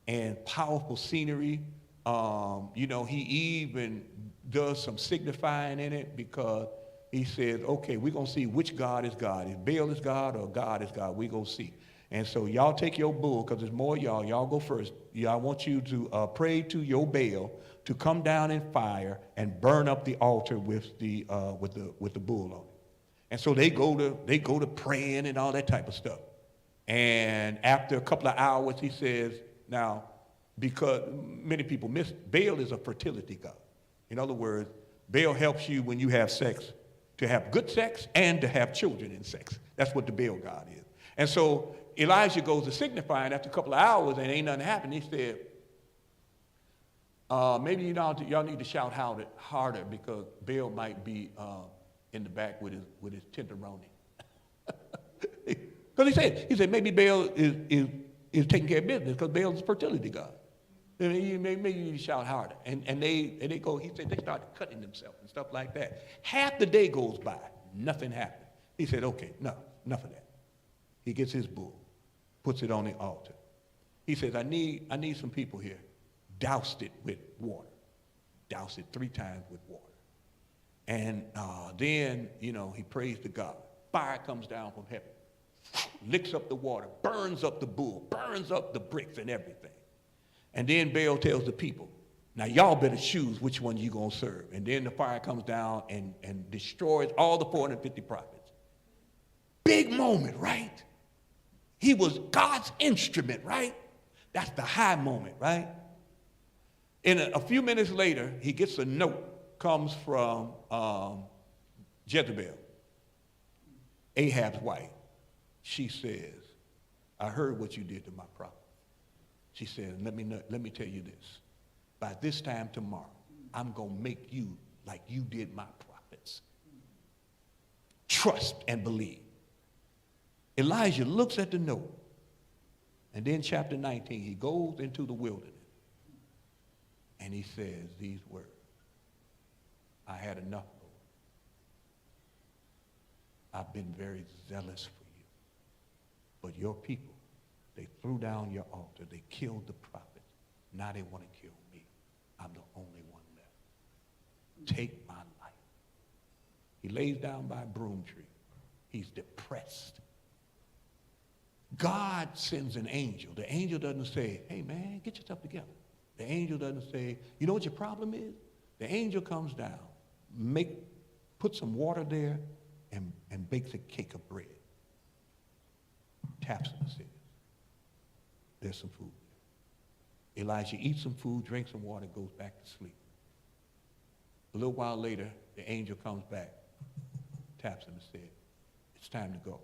And powerful scenery. He even does some signifying in it because he says, okay, we're going to see which God is God. If Baal is God or God is God, we're going to see. And so y'all take your bull, because there's more of y'all. Y'all go first. I want you to pray to your Baal to come down in fire and burn up the altar with the bull on it. And so they go to praying and all that type of stuff. And after a couple of hours, he says, now, because many people miss, Baal is a fertility god. In other words, Baal helps you when you have sex, to have good sex and to have children in sex. That's what the Baal god is. And so Elijah goes to signify, and after a couple of hours and ain't nothing happened, he said, maybe y'all need to shout harder because Baal might be in the back with his tenderoni. Because he said maybe Baal is taking care of business because Baal is a fertility god. Maybe you need to shout harder. And they go, he said they started cutting themselves and stuff like that. Half the day goes by, nothing happened. He said, okay, no, enough of that. He gets his bull, puts it on the altar. He says, I need some people here. Doused it with water. Doused it 3 times with water. And then, he prays to God. Fire comes down from heaven, licks up the water, burns up the bull, burns up the bricks and everything. And then Baal tells the people, now y'all better choose which one you going to serve. And then the fire comes down and destroys all the 450 prophets. Big moment, right? He was God's instrument, right? That's the high moment, right? And a few minutes later, he gets a note, comes from Jezebel, Ahab's wife. She says, I heard what you did to my prophet. She said, let me tell you this. By this time tomorrow, I'm going to make you like you did my prophets. Trust and believe. Elijah looks at the note. And then chapter 19, he goes into the wilderness. And he says these words. I had enough, Lord. I've been very zealous for you. But your people, they threw down your altar. They killed the prophets. Now they want to kill me. I'm the only one left. Take my life. He lays down by a broom tree. He's depressed. God sends an angel. The angel doesn't say, hey, man, get yourself together. The angel doesn't say, you know what your problem is? The angel comes down, put some water there, and bakes a cake of bread. Taps and says, there's some food there. Elijah eats some food, drinks some water, goes back to sleep. A little while later, the angel comes back, taps him and said, it's time to go.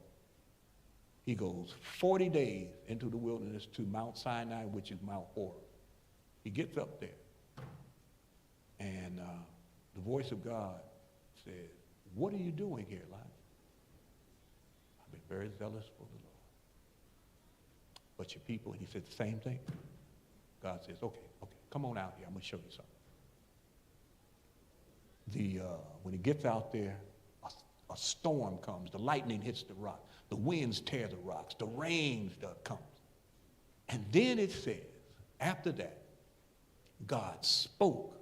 He goes 40 days into the wilderness to Mount Sinai, which is Mount Horeb. He gets up there, and the voice of God says, what are you doing here, Elijah? I've been very zealous for the Lord. But your people, and he said the same thing. God says, okay, come on out here. I'm going to show you something. When he gets out there, a storm comes. The lightning hits the rock. The winds tear the rocks. The rain comes. And then it says, after that, God spoke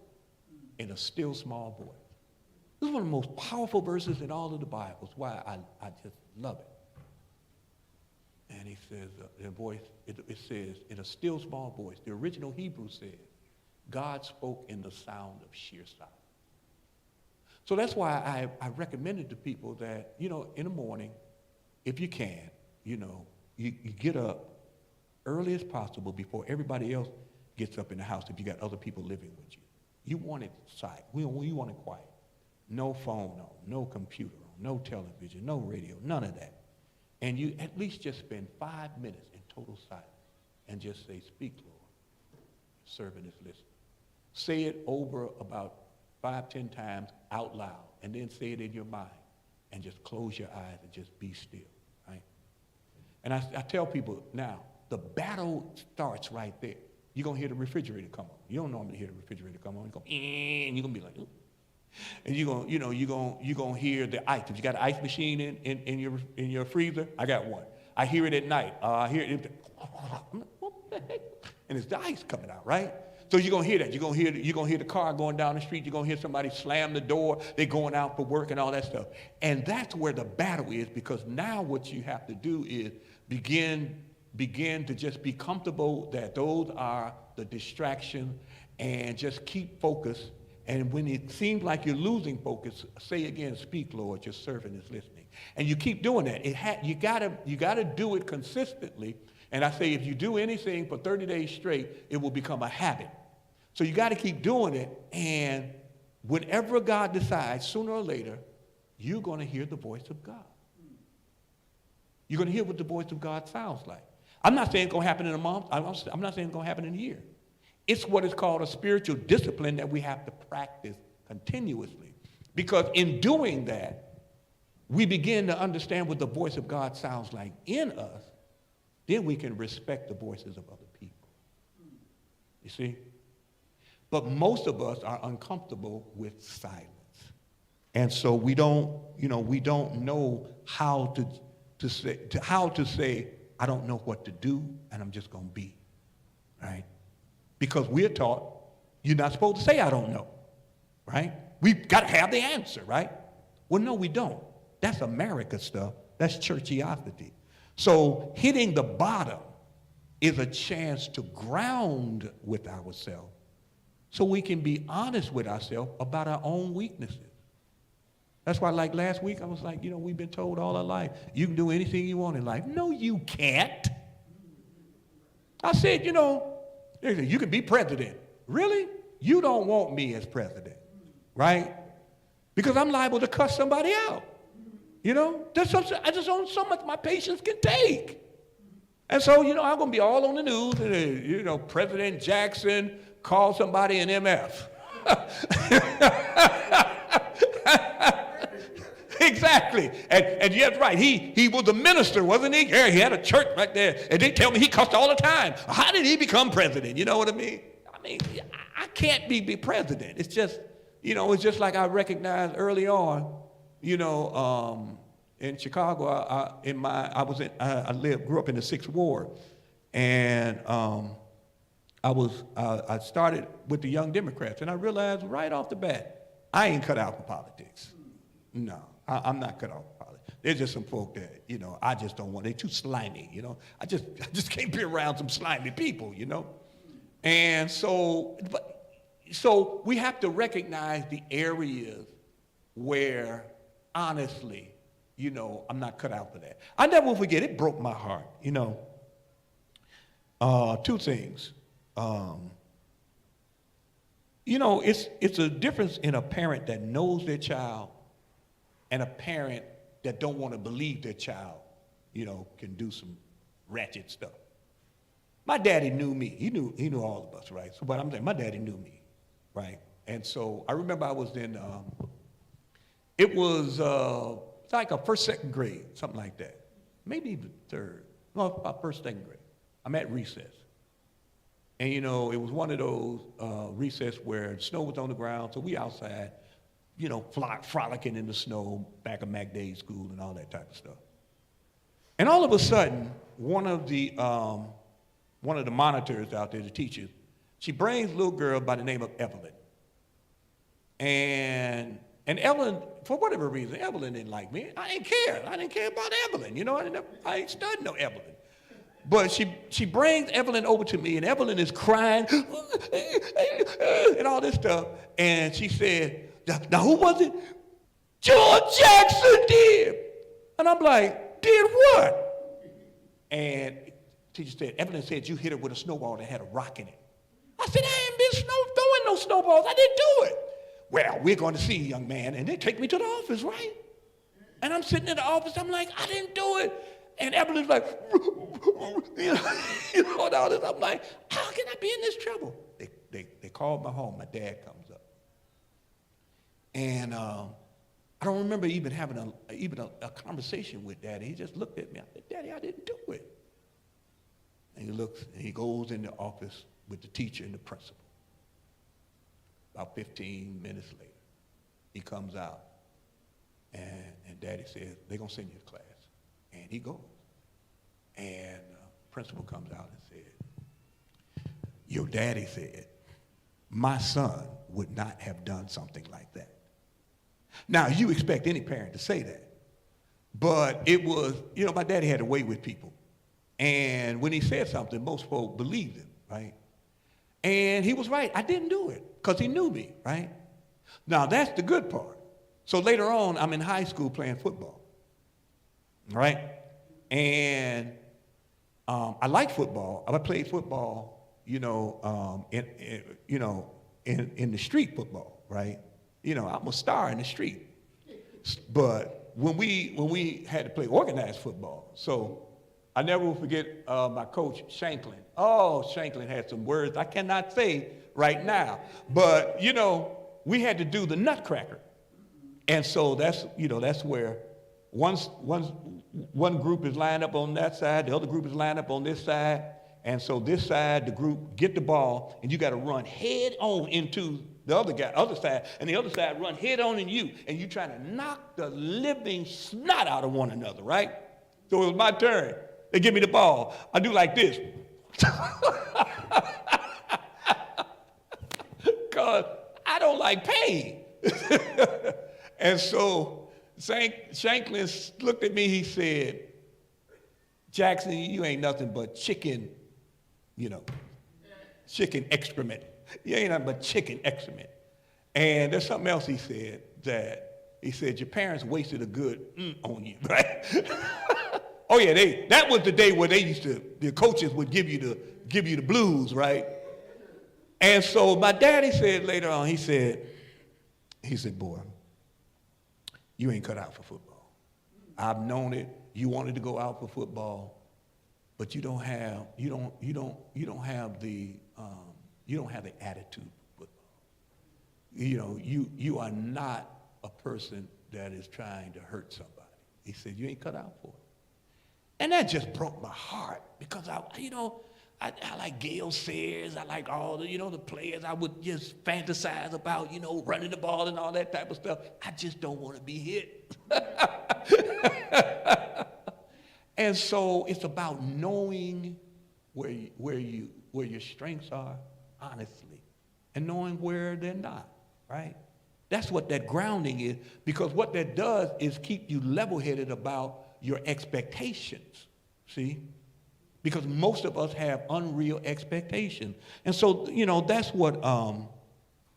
in a still small voice. This is one of the most powerful verses in all of the Bible. It's why I just love it. And he says, the voice, it says, in a still small voice, the original Hebrew says, God spoke in the sound of sheer silence. So that's why I recommended to people that, in the morning, if you can, you get up early as possible before everybody else gets up in the house if you got other people living with you. You want it silent. You want it quiet. No phone on, no computer on, no television, no radio, none of that. And you at least just spend 5 minutes in total silence and just say, speak, Lord. Servant is listening. Say it over about 5-10 times out loud, and then say it in your mind, and just close your eyes and just be still, right? And I tell people now, the battle starts right there. You're going to hear the refrigerator come on. You don't normally hear the refrigerator come on. You go, and you're going to be like, ooh. And you're going to hear the ice. If you got an ice machine in your freezer, I got one. I hear it at night. I hear it. I'm like, what the heck? And it's the ice coming out, right? So you're going to hear that. You're going to hear the car going down the street. You're going to hear somebody slam the door. They're going out for work and all that stuff. And that's where the battle is, because now what you have to do is begin to just be comfortable that those are the distractions, and just keep focused. And when it seems like you're losing focus, say again, speak, Lord, your servant is listening. And you keep doing that. You gotta do it consistently. And I say if you do anything for 30 days straight, it will become a habit. So you got to keep doing it. And whenever God decides, sooner or later, you're going to hear the voice of God. You're going to hear what the voice of God sounds like. I'm not saying it's going to happen in a month. I'm not saying it's going to happen in a year. It's what is called a spiritual discipline that we have to practice continuously. Because in doing that, we begin to understand what the voice of God sounds like in us. Then we can respect the voices of other people. You see? But most of us are uncomfortable with silence. And so we don't know how to say, I don't know what to do, and I'm just going to be. Right? Because we're taught you're not supposed to say, I don't know, right? We've got to have the answer, right? Well, no, we don't. That's America stuff. That's churchiosity. So hitting the bottom is a chance to ground with ourselves so we can be honest with ourselves about our own weaknesses. That's why, like last week, I was like, we've been told all our life, you can do anything you want in life. No, you can't. I said, you can be president. Really? You don't want me as president, right? Because I'm liable to cuss somebody out. I just don't so much my patience can take. And so, I'm going to be all on the news, and, President Jackson called somebody an MF. Exactly. And yes, right. He was a minister, wasn't he? Yeah, he had a church right there. And they tell me he cussed all the time. How did he become president? You know what I mean? I can't be president. It's just, it's just like I recognized early on, in Chicago, I grew up in the 6th Ward. And I started with the Young Democrats. And I realized right off the bat, I ain't cut out for politics. No. I'm not cut off for politics. There's just some folk that, I just don't want. They're too slimy, I just can't be around some slimy people, And so we have to recognize the areas where, honestly, I'm not cut out for that. I never will forget, it broke my heart, two things. It's a difference in a parent that knows their child and a parent that don't want to believe their child, can do some ratchet stuff. My daddy knew me. He knew all of us, right? So, but I'm saying my daddy knew me, right? And so I remember I was in, it was like a first, second grade, something like that. Maybe even third. No, about first, second grade. I'm at recess. And, it was one of those recess where snow was on the ground, so we outside, frolicking in the snow back of MacDade School and all that type of stuff. And all of a sudden, one of the monitors out there, the teachers, she brings a little girl by the name of Evelyn. And Evelyn, for whatever reason, Evelyn didn't like me. I didn't care. I didn't care about Evelyn. I ain't studying no Evelyn. But she brings Evelyn over to me, and Evelyn is crying and all this stuff. And she said, now who was it? George Jackson did. And I'm like, did what? And teacher said, Evelyn said you hit her with a snowball that had a rock in it. I said, I ain't been throwing no snowballs. I didn't do it. Well, we're going to see, young man. And they take me to the office, right? And I'm sitting in the office. I'm like, I didn't do it. And Evelyn's like, and all this. I'm like, how can I be in this trouble? They called my home. My dad comes up. And I don't remember even having a conversation with Daddy. He just looked at me. I said, Daddy, I didn't do it. And he looks, and he goes in the office with the teacher and the principal. About 15 minutes later, he comes out, and Daddy says, they're going to send you to class. And he goes. And principal comes out and said, your daddy said, my son would not have done something like that. Now, you expect any parent to say that. But it was, my daddy had a way with people. And when he said something, most folks believed him, right? And he was right. I didn't do it because he knew me, right? Now, that's the good part. So later on, I'm in high school playing football, right? And I like football. I played football, in the street football, right? I'm a star in the street. But when we had to play organized football, so I never will forget my coach, Shanklin. Oh, Shanklin had some words I cannot say right now. But, we had to do the nutcracker. And so that's where one group is lined up on that side, the other group is lined up on this side. And so this side, the group get the ball, and you got to run head on into the other side, and the other side run head on in you, and you trying to knock the living snot out of one another, right? So it was my turn. They give me the ball. I do like this. Because I don't like pain. And so Shanklin looked at me, he said, Jackson, you ain't nothing but chicken, chicken excrement. You ain't nothing but chicken excrement. And there's something else he said, your parents wasted a good on you, right? Oh yeah, that was the day where the coaches would give you the blues, right? And so my daddy said later on, he said, boy, you ain't cut out for football. I've known it. You wanted to go out for football, but you don't have the attitude for football. You are not a person that is trying to hurt somebody. He said, you ain't cut out for it. And that just broke my heart because I like Gale Sayers. I like all the players. I would just fantasize about, running the ball and all that type of stuff. I just don't want to be hit. And so it's about knowing where your strengths are, honestly, and knowing where they're not, right? That's what that grounding is, because what that does is keep you level-headed about your expectations, see? Because most of us have unreal expectations. And so, that's what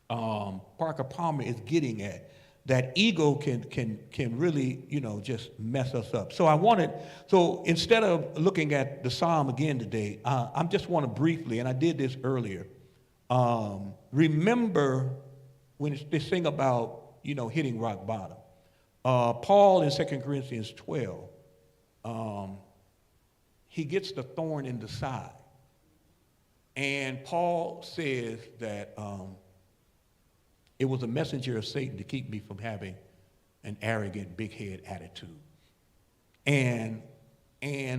Parker Palmer is getting at. That ego can really, just mess us up. So instead of looking at the Psalm again today, I just want to briefly, and I did this earlier, remember when they sing about, hitting rock bottom. Paul in 2 Corinthians 12, he gets the thorn in the side. And Paul says that it was a messenger of Satan to keep me from having an arrogant, big head attitude. And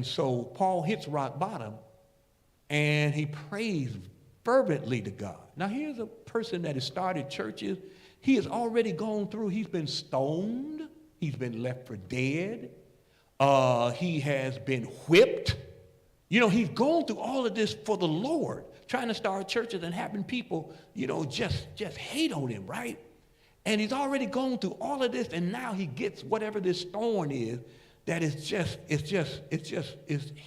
so Paul hits rock bottom, and he prays fervently to God. Now here's a person that has started churches. He has already gone through, he's been stoned, he's been left for dead, he has been whipped. He's gone through all of this for the Lord, trying to start churches and having people, just hate on him, right? And he's already gone through all of this, and now he gets whatever this thorn is that is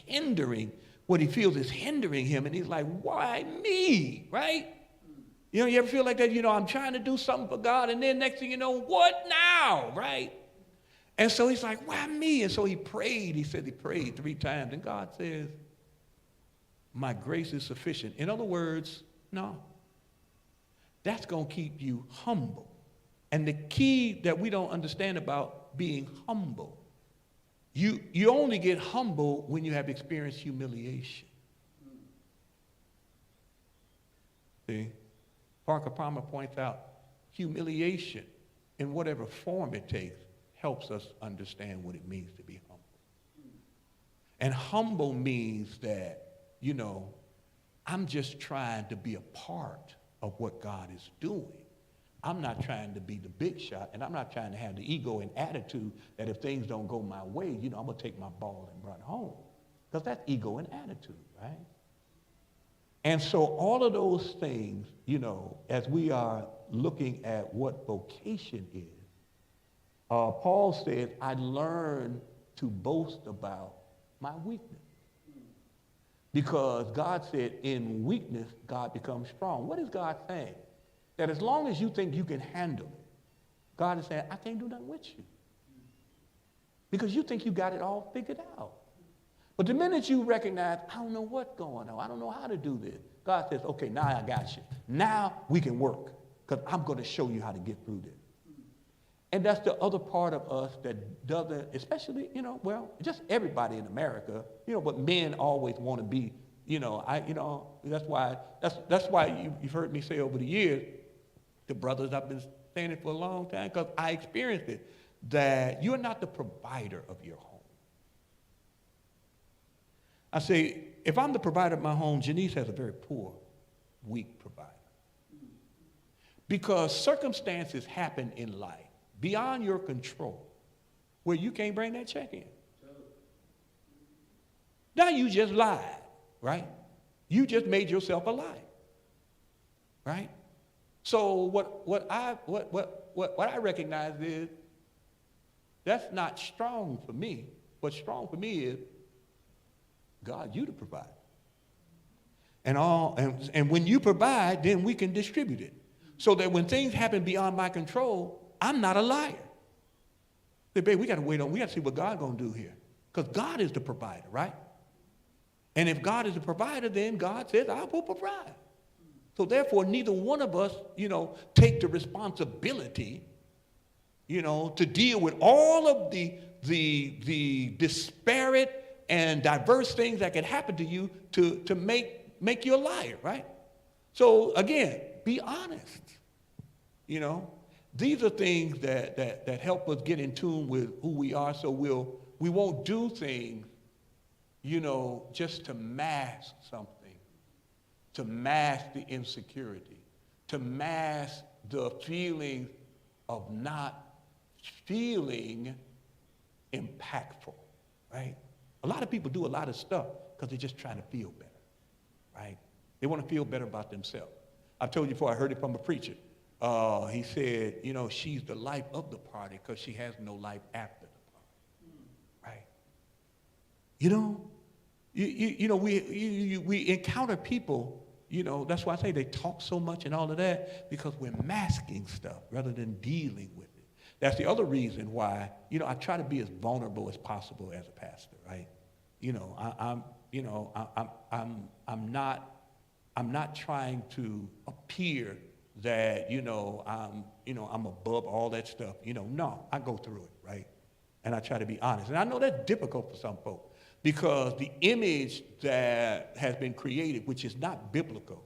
hindering what he feels is hindering him, and he's like, why me, right? You know, you ever feel like that? You know, I'm trying to do something for God, and then next thing you know, what now, right? And so he's like, why me? And so he prayed. He said he prayed 3 times, and God says, my grace is sufficient. In other words, no. That's going to keep you humble. And the key that we don't understand about being humble, you only get humble when you have experienced humiliation. See? Parker Palmer points out humiliation, in whatever form it takes, helps us understand what it means to be humble. And humble means that, you know, I'm just trying to be a part of what God is doing. I'm not trying to be the big shot, and I'm not trying to have the ego and attitude that if things don't go my way, you know, I'm going to take my ball and run home. Because that's ego and attitude, right? And so all of those things, you know, as we are looking at what vocation is, Paul says, I learned to boast about my weakness. Because God said, in weakness, God becomes strong. What is God saying? That as long as you think you can handle it, God is saying, I can't do nothing with you. Because you think you got it all figured out. But the minute you recognize, I don't know what's going on, I don't know how to do this, God says, okay, now I got you. Now we can work, because I'm going to show you how to get through this. And that's the other part of us that doesn't, especially, you know, well, just everybody in America, you know, but men always want to be, you know, that's why you've heard me say over the years, the brothers, I've been saying it for a long time, because I experienced it, that you're not the provider of your home. I say, if I'm the provider of my home, Janice has a very poor, weak provider. Because circumstances happen in life beyond your control where you can't bring that check in. Now you just lied, right? You just made yourself a lie, right? So what I recognize is that's not strong for me. What's strong for me is God, you to provide. And when you provide, then we can distribute it. So that when things happen beyond my control, I'm not a liar. Say, babe, we got to see what God's going to do here. Because God is the provider, right? And if God is the provider, then God says, I will provide. So therefore, neither one of us, you know, take the responsibility, you know, to deal with all of the disparate and diverse things that can happen to you to make you a liar, right? So again, be honest. You know, these are things that help us get in tune with who we are, so we won't do things, you know, just to mask something, to mask the insecurity, to mask the feeling of not feeling impactful, right? A lot of people do a lot of stuff because they're just trying to feel better, right? They want to feel better about themselves. I've told you before, I heard it from a preacher. He said, you know, she's the life of the party because she has no life after the party, right? You know, you know, we encounter people, you know, that's why I say they talk so much and all of that, because we're masking stuff rather than dealing with it. That's the other reason why, you know, I try to be as vulnerable as possible as a pastor, right? You know, I'm not trying to appear that, you know, I'm above all that stuff. You know, no, I go through it, right? And I try to be honest. And I know that's difficult for some folks because the image that has been created, which is not biblical,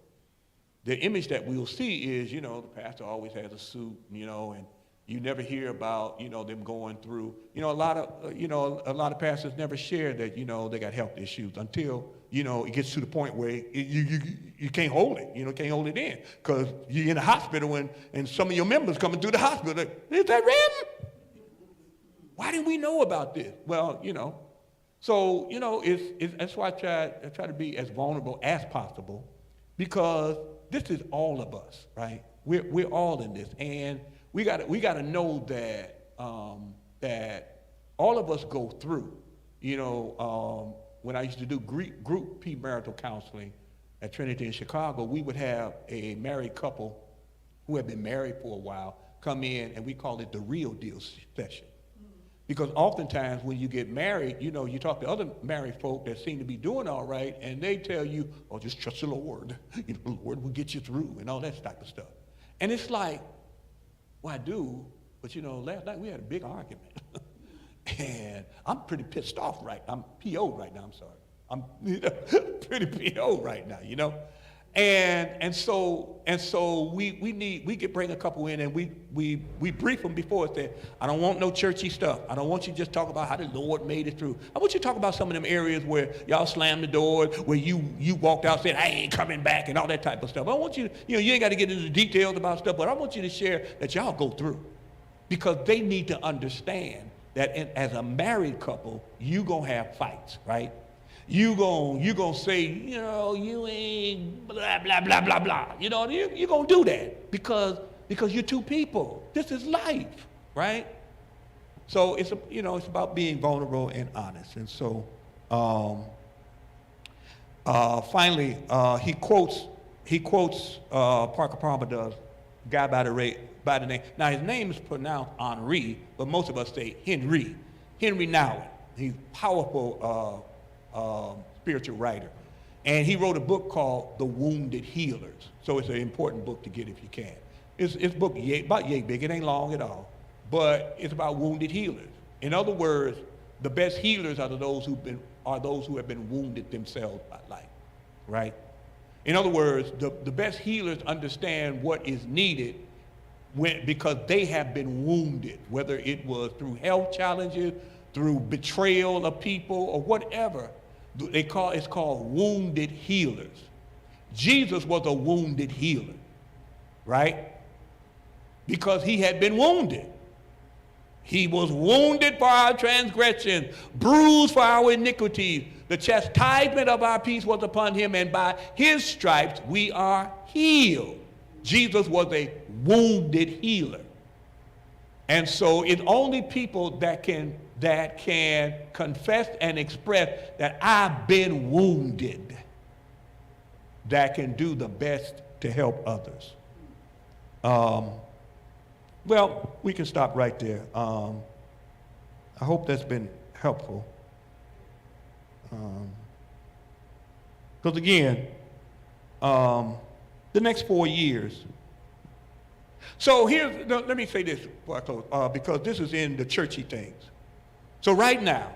the image that we'll see is, you know, the pastor always has a suit, you know, and you never hear about, you know, them going through, you know, a lot of pastors never share that, you know, they got health issues until, you know, it gets to the point where you can't hold it, you know, can't hold it in because you're in the hospital and some of your members coming through the hospital, like, is that Rem? Why didn't we know about this? Well, you know, so, you know, that's why I try to be as vulnerable as possible because this is all of us, right? We're all in this, and we got to know that that all of us go through. You know, when I used to do group premarital counseling at Trinity in Chicago, we would have a married couple who had been married for a while come in, and we call it the real deal session. Because oftentimes when you get married, you know, you talk to other married folk that seem to be doing all right, and they tell you, oh, just trust the Lord. You know, the Lord will get you through and all that type of stuff. And it's like, well, I do, but you know, last night we had a big argument. And I'm pretty pissed off I'm PO right now, I'm sorry. I'm pretty PO right now, you know? And so we bring a couple in, and we brief them before and say, I don't want no churchy stuff. I don't want you to just talk about how the Lord made it through. I want you to talk about some of them areas where y'all slammed the door, where you walked out and said, I ain't coming back, and all that type of stuff. I want you to, you know, you ain't got to get into the details about stuff, but I want you to share that y'all go through. Because they need to understand that as a married couple, you gonna have fights, right? You gonna say, you know, you ain't blah, blah, blah, blah, blah. You know, you gonna do that because you're two people. This is life, right? So it's about being vulnerable and honest. And so finally, he quotes Parker Palmer does, a guy by the name. Now his name is pronounced Henri, but most of us say Henry Nouwen. He's a powerful spiritual writer. And he wrote a book called The Wounded Healers. So it's an important book to get if you can. It's a book about yay big. It ain't long at all. But it's about wounded healers. In other words, the best healers are those who have been wounded themselves by life, right? In other words, the best healers understand what is needed because they have been wounded, whether it was through health challenges, through betrayal of people, or whatever. It's called wounded healers. Jesus was a wounded healer, right? Because he had been wounded. He was wounded for our transgression, bruised for our iniquities. The chastisement of our peace was upon him, and by his stripes we are healed. Jesus was a wounded healer. And so it's only people that can confess and express that I've been wounded that can do the best to help others. Well, we can stop right there. I hope that's been helpful. Because again, the next 4 years. So let me say this before I close, because this is in the churchy things. So right now,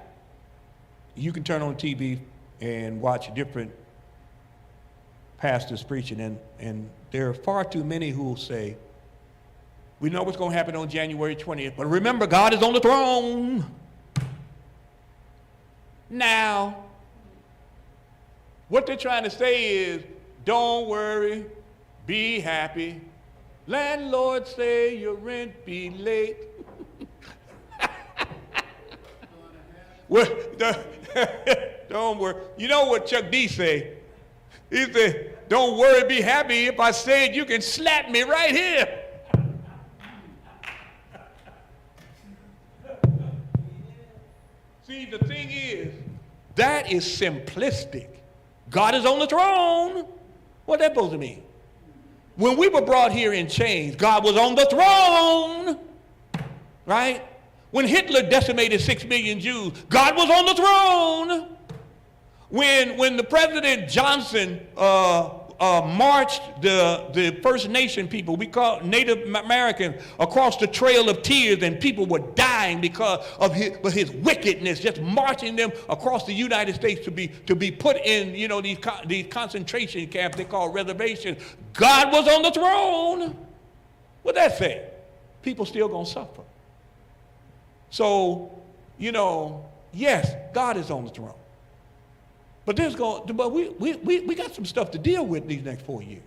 you can turn on TV and watch different pastors preaching, and there are far too many who will say, we know what's going to happen on January 20th, but remember, God is on the throne. Now, what they're trying to say is, don't worry, be happy. Landlord say your rent be late. Well, don't worry. You know what Chuck D say? He said, don't worry, be happy. If I say it, you can slap me right here. See, the thing is, that is simplistic. God is on the throne. What's that supposed to mean? When we were brought here in chains, God was on the throne, right? When Hitler decimated 6 million Jews, God was on the throne. When the President Johnson marched the First Nation people, we call Native Americans, across the Trail of Tears, and people were dying because of his wickedness, just marching them across the United States to be put in, you know, these concentration camps they call reservations. God was on the throne. What'd that say? People still gonna suffer. So, you know, yes, God is on the throne. But we got some stuff to deal with these next 4 years,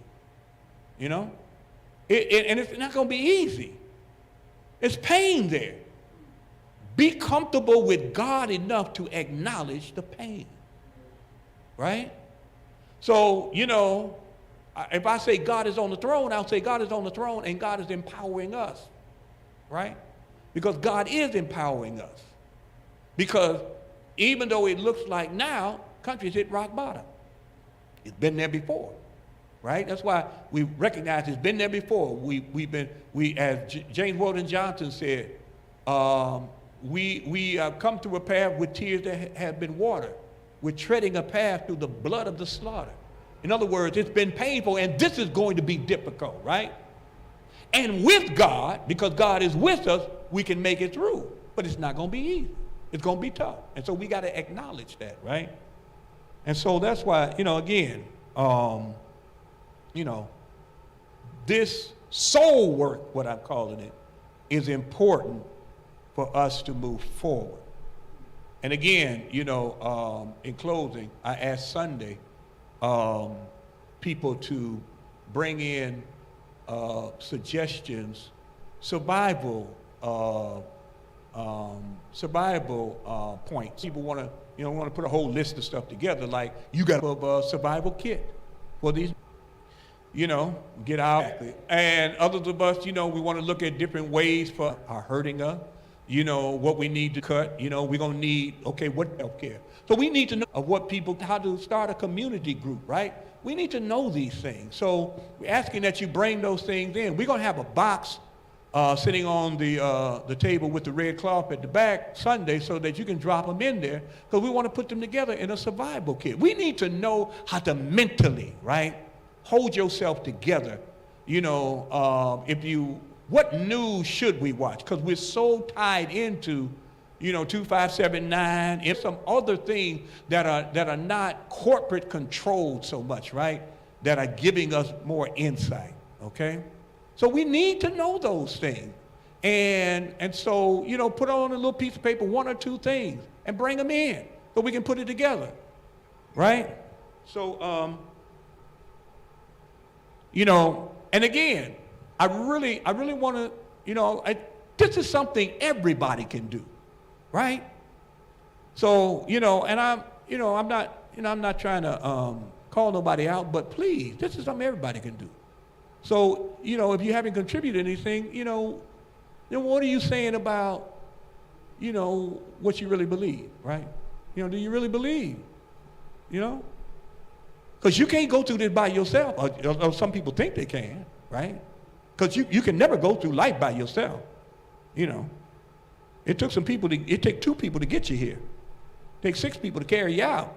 you know? And it's not going to be easy. It's pain there. Be comfortable with God enough to acknowledge the pain, right? So, you know, if I say God is on the throne, I'll say God is on the throne and God is empowering us, right? Because God is empowering us. Because even though it looks like now country's hit rock bottom. It's been there before, right? That's why we recognize it's been there before. As James Weldon Johnson said, we come through a path with tears that have been watered. We're treading a path through the blood of the slaughter. In other words, it's been painful, and this is going to be difficult, right? And with God, because God is with us, we can make it through. But it's not going to be easy. It's going to be tough. And so we got to acknowledge that, right? And so that's why, again, this soul work, what I'm calling it, is important for us to move forward. And again, in closing, I asked Sunday people to bring in suggestions, survival points. People want to put a whole list of stuff together, like you got a survival kit for these, get out. And others of us, we want to look at different ways for our hurting us. What we need to cut. We're going to need, what healthcare. So we need to know of what people, how to start a community group, right? We need to know these things. So we're asking that you bring those things in. We're going to have a box sitting on the table with the red cloth at the back Sunday so that you can drop them in there, because we want to put them together in a survival kit. We need to know how to mentally, right, hold yourself together. What news should we watch? Because we're so tied into, 2579 and some other things that are not corporate controlled so much, right, that are giving us more insight, okay? So we need to know those things. And so, put on a little piece of paper, one or two things, and bring them in so we can put it together, right? So, and again, I really want to, this is something everybody can do, right? So, and I'm not trying to call nobody out, but please, this is something everybody can do. So, if you haven't contributed anything, then what are you saying about, what you really believe, right? Do you really believe, Because you can't go through this by yourself, or some people think they can, right? Because you can never go through life by yourself, It took two people to get you here. It takes 6 people to carry you out.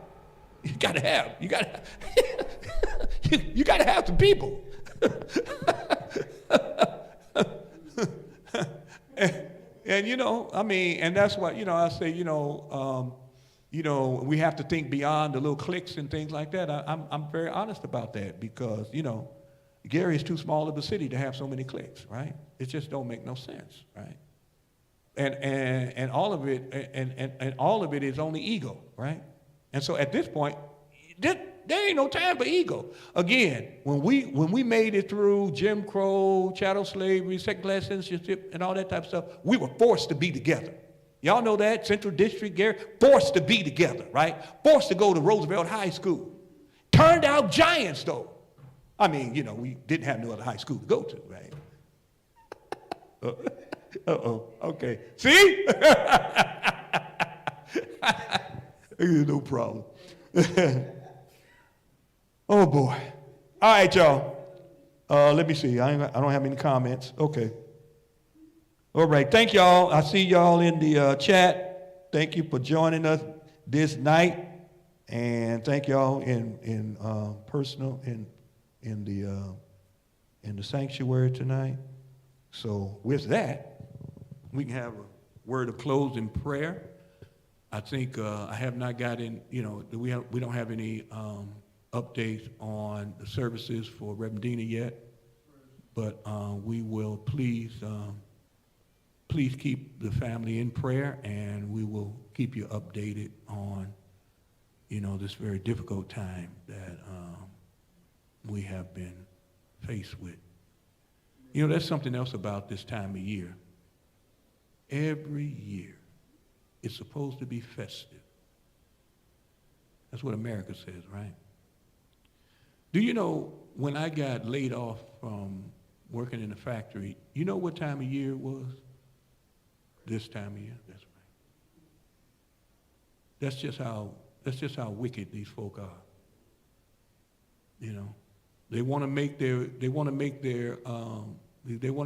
You gotta have some people. and that's why, I say, we have to think beyond the little cliques and things like that. I'm very honest about that because, Gary is too small of a city to have so many cliques, right? It just don't make no sense, right? And all of it, and all of it is only ego, right? And so at this point, there ain't no time for ego. Again, when we made it through Jim Crow, chattel slavery, second-class citizenship, and all that type of stuff, we were forced to be together. Y'all know that? Central District, Gary, forced to be together, right? Forced to go to Roosevelt High School. Turned out giants, though. I mean, we didn't have no other high school to go to, right? Okay. See? No problem. Oh, boy. All right, y'all. Let me see. I don't have any comments. Okay. All right. Thank y'all. I see y'all in the chat. Thank you for joining us this night. And thank y'all in personal in the sanctuary tonight. So with that, we can have a word of closing prayer. I think I have not gotten, we don't have any updates on the services for Reverend Dina yet, but we will please keep the family in prayer, and we will keep you updated on, this very difficult time that we have been faced with. There's something else about this time of year. Every year, it's supposed to be festive. That's what America says, right? Do you know when I got laid off from working in the factory, you know what time of year it was? This time of year, that's right. That's just how That's just how wicked these folk are. You know, they want to make their, they want to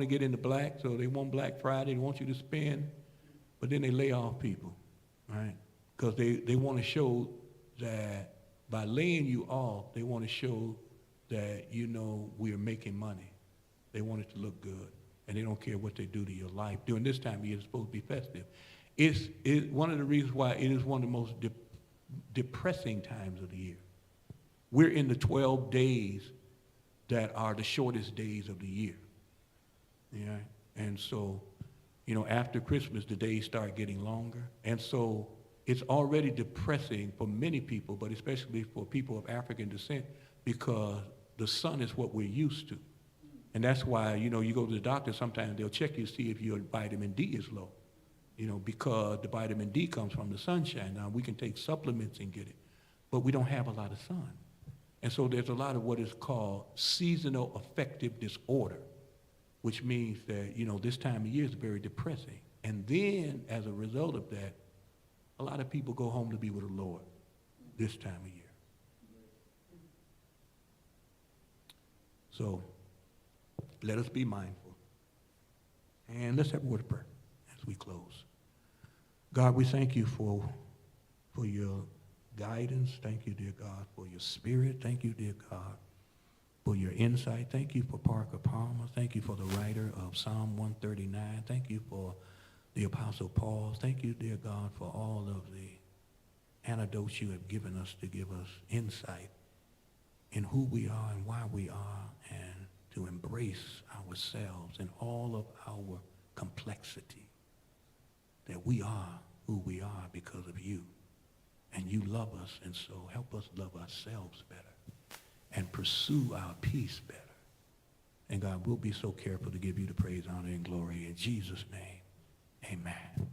get into black, so they want Black Friday, they want you to spend, but then they lay off people, right? Because they want to show that by laying you off, they want to show that, you know, we are making money. They want it to look good, and they don't care what they do to your life. During this time of year, it's supposed to be festive. It's one of the reasons why it is one of the most depressing times of the year. We're in the 12 days that are the shortest days of the year. Yeah, and so, you know, after Christmas, the days start getting longer. And so it's already depressing for many people, but especially for people of African descent, because the sun is what we're used to. And that's why, you know, you go to the doctor, sometimes they'll check you to see if your vitamin D is low, you know, because the vitamin D comes from the sunshine. Now, we can take supplements and get it, but we don't have a lot of sun. And so there's a lot of what is called seasonal affective disorder, which means that, you know, this time of year is very depressing. And then, as a result of that, a lot of people go home to be with the Lord this time of year. So let us be mindful. And let's have a word of prayer as we close. God, we thank you for your guidance. Thank you, dear God, for your spirit. Thank you, dear God, for your insight. Thank you for Parker Palmer. Thank you for the writer of Psalm 139. Thank you for the Apostle Paul. Thank you, dear God, for all of the antidotes you have given us to give us insight in who we are and why we are, and to embrace ourselves and all of our complexity, that we are who we are because of you. And you love us, and so help us love ourselves better and pursue our peace better. And God, we'll be so careful to give you the praise, honor, and glory. In Jesus' name, amen.